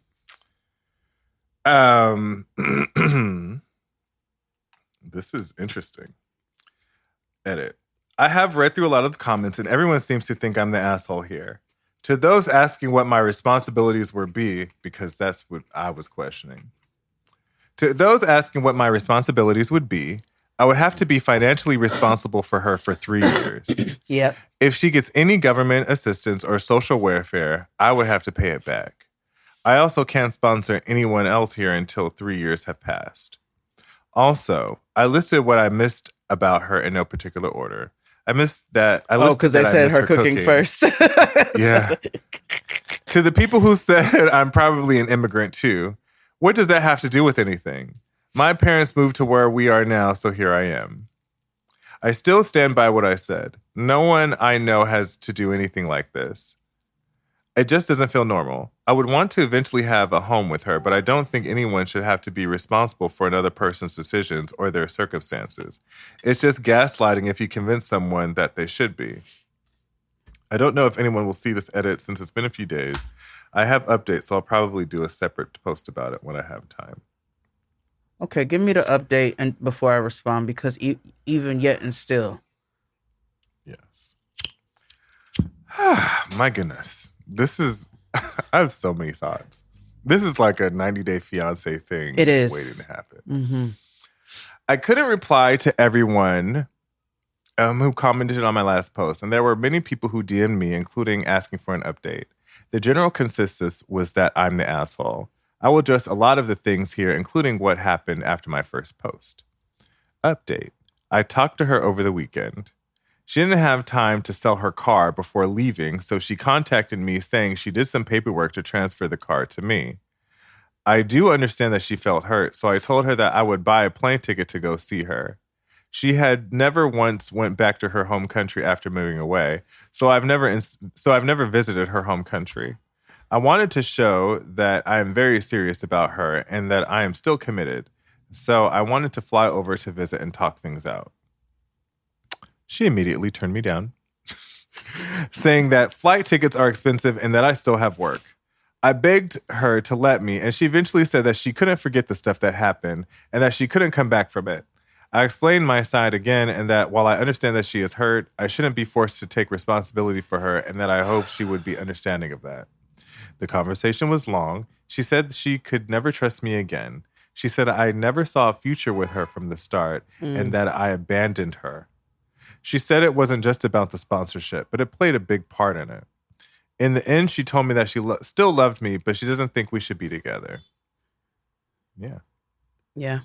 This is interesting. Edit. I have read through a lot of the comments, and everyone seems to think I'm the asshole here. To those asking what my responsibilities would be, because that's what I was questioning. To those asking what my responsibilities would be, I would have to be financially responsible for her for 3 years. Yep. If she gets any government assistance or social welfare, I would have to pay it back. I also can't sponsor anyone else here until 3 years have passed. Also, I listed what I missed about her in no particular order. I missed that. Because they said her cooking first. Yeah. To the people who said I'm probably an immigrant too, what does that have to do with anything? My parents moved to where we are now, so here I am. I still stand by what I said. No one I know has to do anything like this. It just doesn't feel normal. I would want to eventually have a home with her, but I don't think anyone should have to be responsible for another person's decisions or their circumstances. It's just gaslighting if you convince someone that they should be. I don't know if anyone will see this edit since it's been a few days. I have updates, so I'll probably do a separate post about it when I have time. Okay, give me the update and before I respond, because even yet and still. Yes. My goodness. This is, I have so many thoughts. This is like a 90-day fiance thing. It is. Waiting to happen. Mm-hmm. I couldn't reply to everyone who commented on my last post, and there were many people who DM'd me, including asking for an update. The general consensus was that I'm the asshole. I will address a lot of the things here, including what happened after my first post. Update. I talked to her over the weekend. She didn't have time to sell her car before leaving, so she contacted me saying she did some paperwork to transfer the car to me. I do understand that she felt hurt, so I told her that I would buy a plane ticket to go see her. She had never once went back to her home country after moving away, so I've never visited her home country. I wanted to show that I am very serious about her and that I am still committed, so I wanted to fly over to visit and talk things out. She immediately turned me down, saying that flight tickets are expensive and that I still have work. I begged her to let me, and she eventually said that she couldn't forget the stuff that happened and that she couldn't come back from it. I explained my side again and that while I understand that she is hurt, I shouldn't be forced to take responsibility for her and that I hope she would be understanding of that. The conversation was long. She said she could never trust me again. She said I never saw a future with her from the start and that I abandoned her. She said it wasn't just about the sponsorship, but it played a big part in it. In the end, she told me that she still loved me, but she doesn't think we should be together. Yeah. Yeah.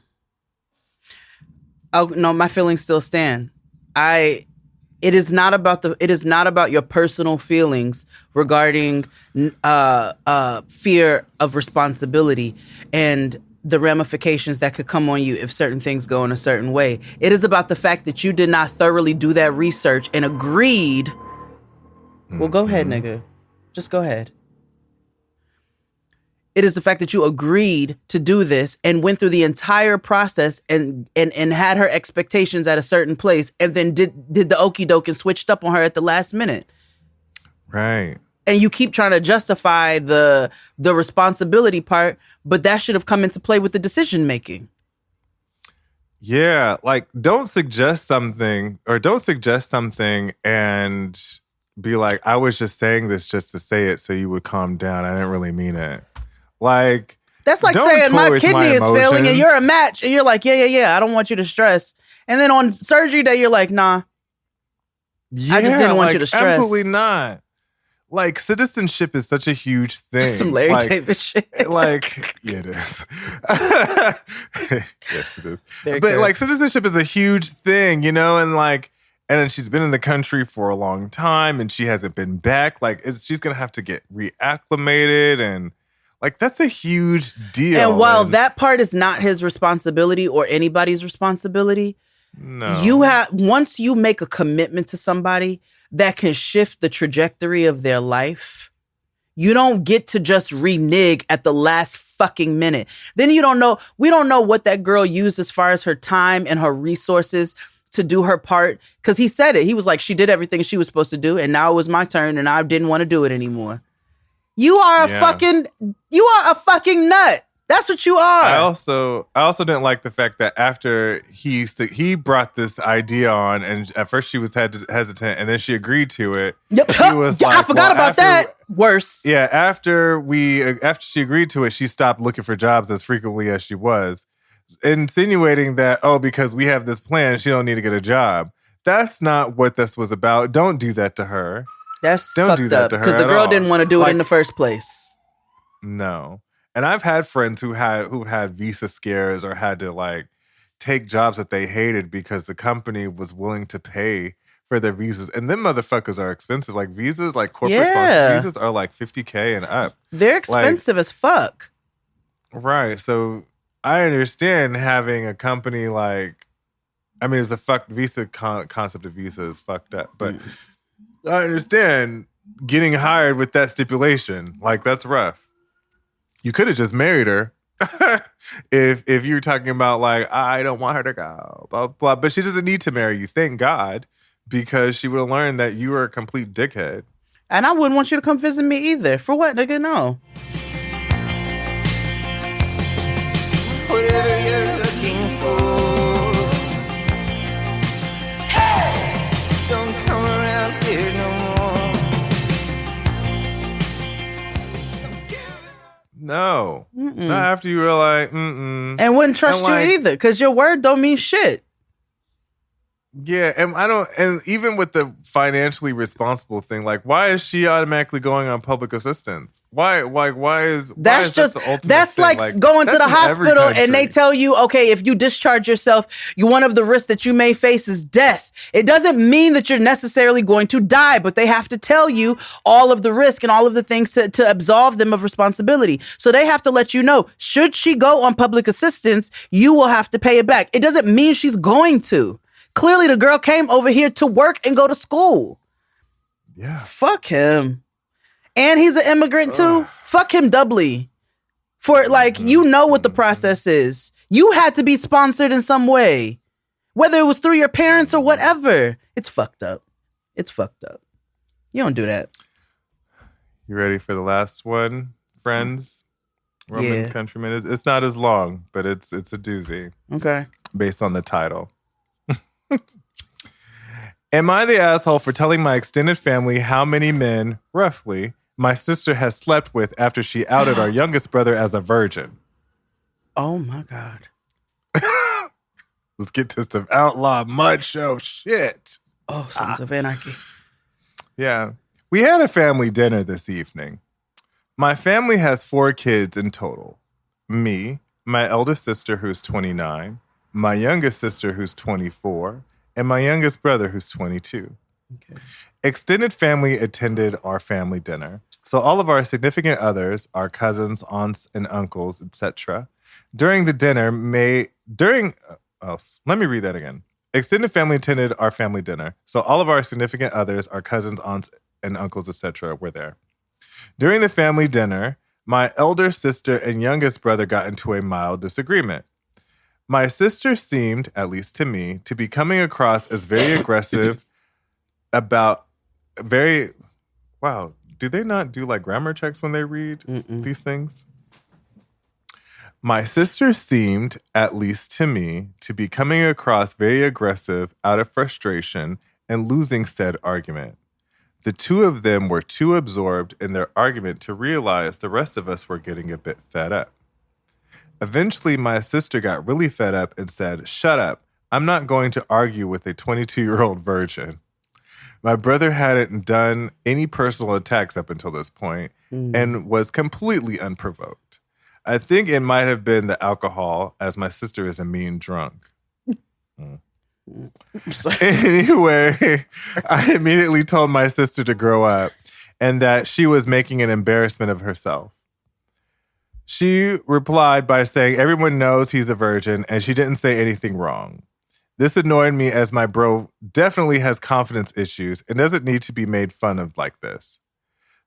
Oh no, my feelings still stand. It is not about your personal feelings regarding fear of responsibility and the ramifications that could come on you if certain things go in a certain way. It is about the fact that you did not thoroughly do that research and agreed. Well, go ahead, nigga. Just go ahead. It is the fact that you agreed to do this and went through the entire process and had her expectations at a certain place and then did the okie doke and switched up on her at the last minute. Right. And you keep trying to justify the responsibility part, but that should have come into play with the decision making. Yeah, like don't suggest something and be like, I was just saying this just to say it so you would calm down. I didn't really mean it. Like, that's like saying my kidney is failing and you're a match and you're like, yeah, I don't want you to stress. And then on surgery day, you're like, nah, yeah, I just didn't want you to stress. Absolutely not. Like, citizenship is such a huge thing. Some Larry David shit. Like, yeah, it is. Yes, it is. Very but good. like, citizenship is a huge thing, you know, and then she's been in the country for a long time and she hasn't been back. Like, she's going to have to get reacclimated and like, that's a huge deal. And while that part is not his responsibility or anybody's responsibility, no. Once you make a commitment to somebody that can shift the trajectory of their life, you don't get to just renege at the last fucking minute. Then we don't know what that girl used as far as her time and her resources to do her part. Because he said it. He was like, she did everything she was supposed to do, and now it was my turn, and I didn't want to do it anymore. You are a fucking nut. That's what you are. I also didn't like the fact that after he brought this idea on, and at first she was hesitant, and then she agreed to it. Yep. He was like, I forgot about that. Worse. Yeah, after she agreed to it, she stopped looking for jobs as frequently as she was, insinuating that, because we have this plan, she don't need to get a job. That's not what this was about. Don't do that to her. Don't fucked do that up, to her because the girl didn't want to do it in the first place. No. And I've had friends who had visa scares or had to take jobs that they hated because the company was willing to pay for their visas. And them motherfuckers are expensive. Like visas, like corporate sponsored visas are like $50K and up. They're expensive as fuck. Right. So I understand having a company it's a fucked visa concept of visa is fucked up. But I understand getting hired with that stipulation. That's rough. You could have just married her if you're talking about I don't want her to go, blah, blah. But she doesn't need to marry you, thank God, because she would have learned that you are a complete dickhead. And I wouldn't want you to come visit me either. For what, nigga? No. Whatever you're looking for. Hey! Don't come around here no more. No. Not after you were like, mm-mm. And wouldn't trust you either, because your word don't mean shit. Yeah, and even with the financially responsible thing, why is she automatically going on public assistance? Why is that the ultimate that's thing? Going to that's the in hospital every and they country. tell you, okay, if you discharge yourself, one of the risks that you may face is death. It doesn't mean that you're necessarily going to die, but they have to tell you all of the risk and all of the things to absolve them of responsibility. So they have to let you know, should she go on public assistance, you will have to pay it back. It doesn't mean she's going to. Clearly, the girl came over here to work and go to school. Yeah. Fuck him. And he's an immigrant too. Fuck him doubly. For you know what the process is. You had to be sponsored in some way. Whether it was through your parents or whatever. It's fucked up. It's fucked up. You don't do that. You ready for the last one, friends? Roman Yeah. countrymen. It's not as long, but it's a doozy. Okay. Based on the title. Am I the asshole for telling my extended family how many men, roughly, my sister has slept with after she outed our youngest brother as a virgin? Oh my God. Let's get to some outlaw mud show shit. Oh, Sons of Anarchy. Yeah. We had a family dinner this evening. My family has 4 kids in total. Me, my eldest sister who's 29, my youngest sister who's 24, and my youngest brother who's 22. Okay. Extended family attended our family dinner. So all of our significant others, our cousins, aunts, and uncles, etc. During the dinner, let me read that again. Extended family attended our family dinner. So all of our significant others, our cousins, aunts, and uncles, etc. were there. During the family dinner, my elder sister and youngest brother got into a mild disagreement. My sister seemed, at least to me, to be coming across as very aggressive wow, do they not do grammar checks when they read these things? My sister seemed, at least to me, to be coming across very aggressive out of frustration and losing said argument. The two of them were too absorbed in their argument to realize the rest of us were getting a bit fed up. Eventually, my sister got really fed up and said, "Shut up. I'm not going to argue with a 22-year-old virgin." My brother hadn't done any personal attacks up until this point and was completely unprovoked. I think it might have been the alcohol, as my sister is a mean drunk. Anyway, I immediately told my sister to grow up and that she was making an embarrassment of herself. She replied by saying everyone knows he's a virgin and she didn't say anything wrong. This annoyed me as my bro definitely has confidence issues and doesn't need to be made fun of like this.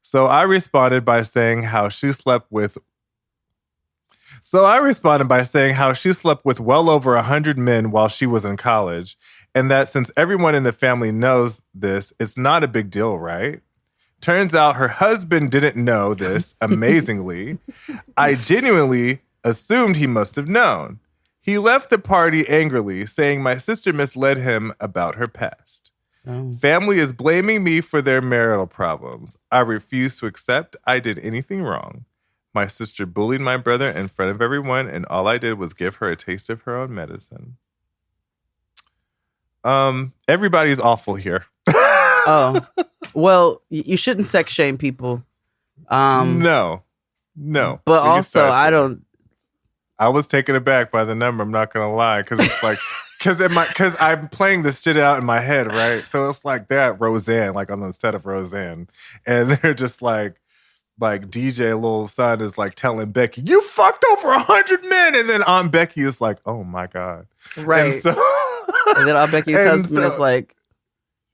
So I responded by saying how she slept with well over 100 men while she was in college, and that since everyone in the family knows this, it's not a big deal, right? Turns out her husband didn't know this, amazingly. I genuinely Assumed he must have known. He left the party angrily, saying my sister misled him about her past. Family is blaming me for their marital problems. I refuse to accept I did anything wrong. My sister bullied my brother in front of everyone, and all I did was give her a taste of her own medicine. Everybody's awful here. Oh, well, you shouldn't sex shame people. No. But also, I was taken aback by the number. I'm not gonna lie, because it's like, because I'm playing this shit out in my head, right? So it's like they're at Roseanne, like on the set of Roseanne, and they're just like DJ Lil Son is like telling Becky, "You fucked over 100 men," and then Aunt Becky is like, "Oh my god," right? And, so, and then Aunt Becky's husband is like,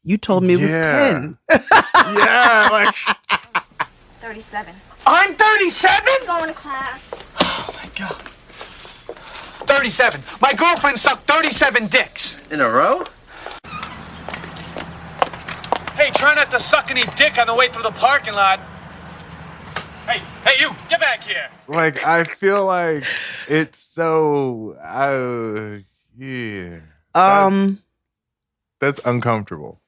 "You told me it was 10." Yeah, like 37. I'm 37? Going to class. Oh my god. 37. My girlfriend sucked 37 dicks. In a row? Hey, try not to suck any dick on the way through the parking lot. Hey, you, get back here. Like, I feel like it's so, yeah. That's uncomfortable.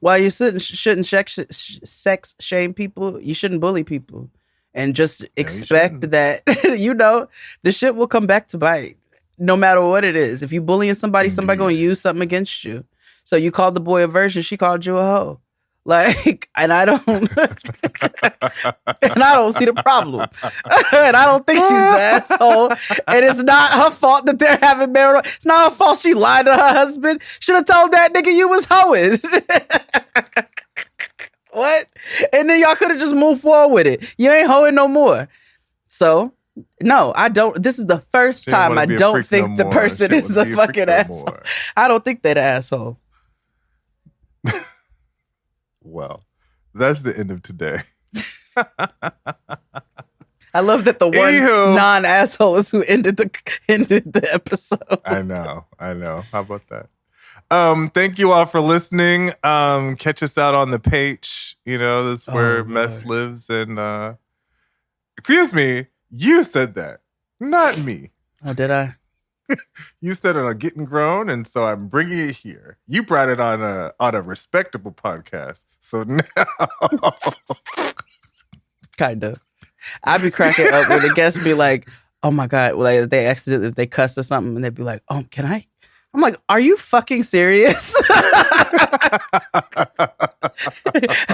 Well, you shouldn't sex shame people. You shouldn't bully people. And just expect that, the shit will come back to bite. No matter what it is. If you bullying somebody, somebody going to use something against you. So you called the boy a virgin, she called you a hoe. Like, and I don't see the problem. And I don't think she's an asshole. And it's not her fault that they're having marital. It's not her fault she lied to her husband. Should have told that nigga you was hoeing. What? And then y'all could have just moved forward with it. You ain't hoeing no more. So, no, I don't. This is the first time I don't think the person is a fucking asshole. I don't think they're an asshole. Well, that's the end of today. I love that the one non-asshole is who ended the episode. I know. How about that? Thank you all for listening. Catch us out on the page. This is where Mess lives. And excuse me, you said that, not me. Oh, did I? You said it on Getting Grown, and so I'm bringing it here. You brought it on a respectable podcast. So now, kind of. I'd be cracking up when the guests be like, "Oh my god!" Like if they cuss or something, and they'd be like, "Oh, can I?" I'm like, "Are you fucking serious?"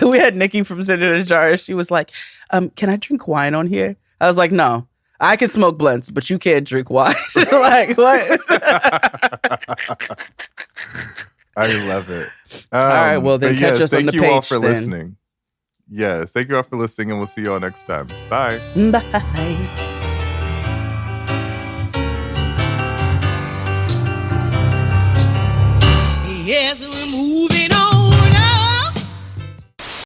We had Nikki from Senator the Jar. She was like, "Can I drink wine on here?" I was like, "No, I can smoke blunts, but you can't drink wine." Like what? I love it. All right, well then catch us on the page. Thank you all for listening. Yes, thank you all for listening, and we'll see you all next time. Bye. Bye. Yes,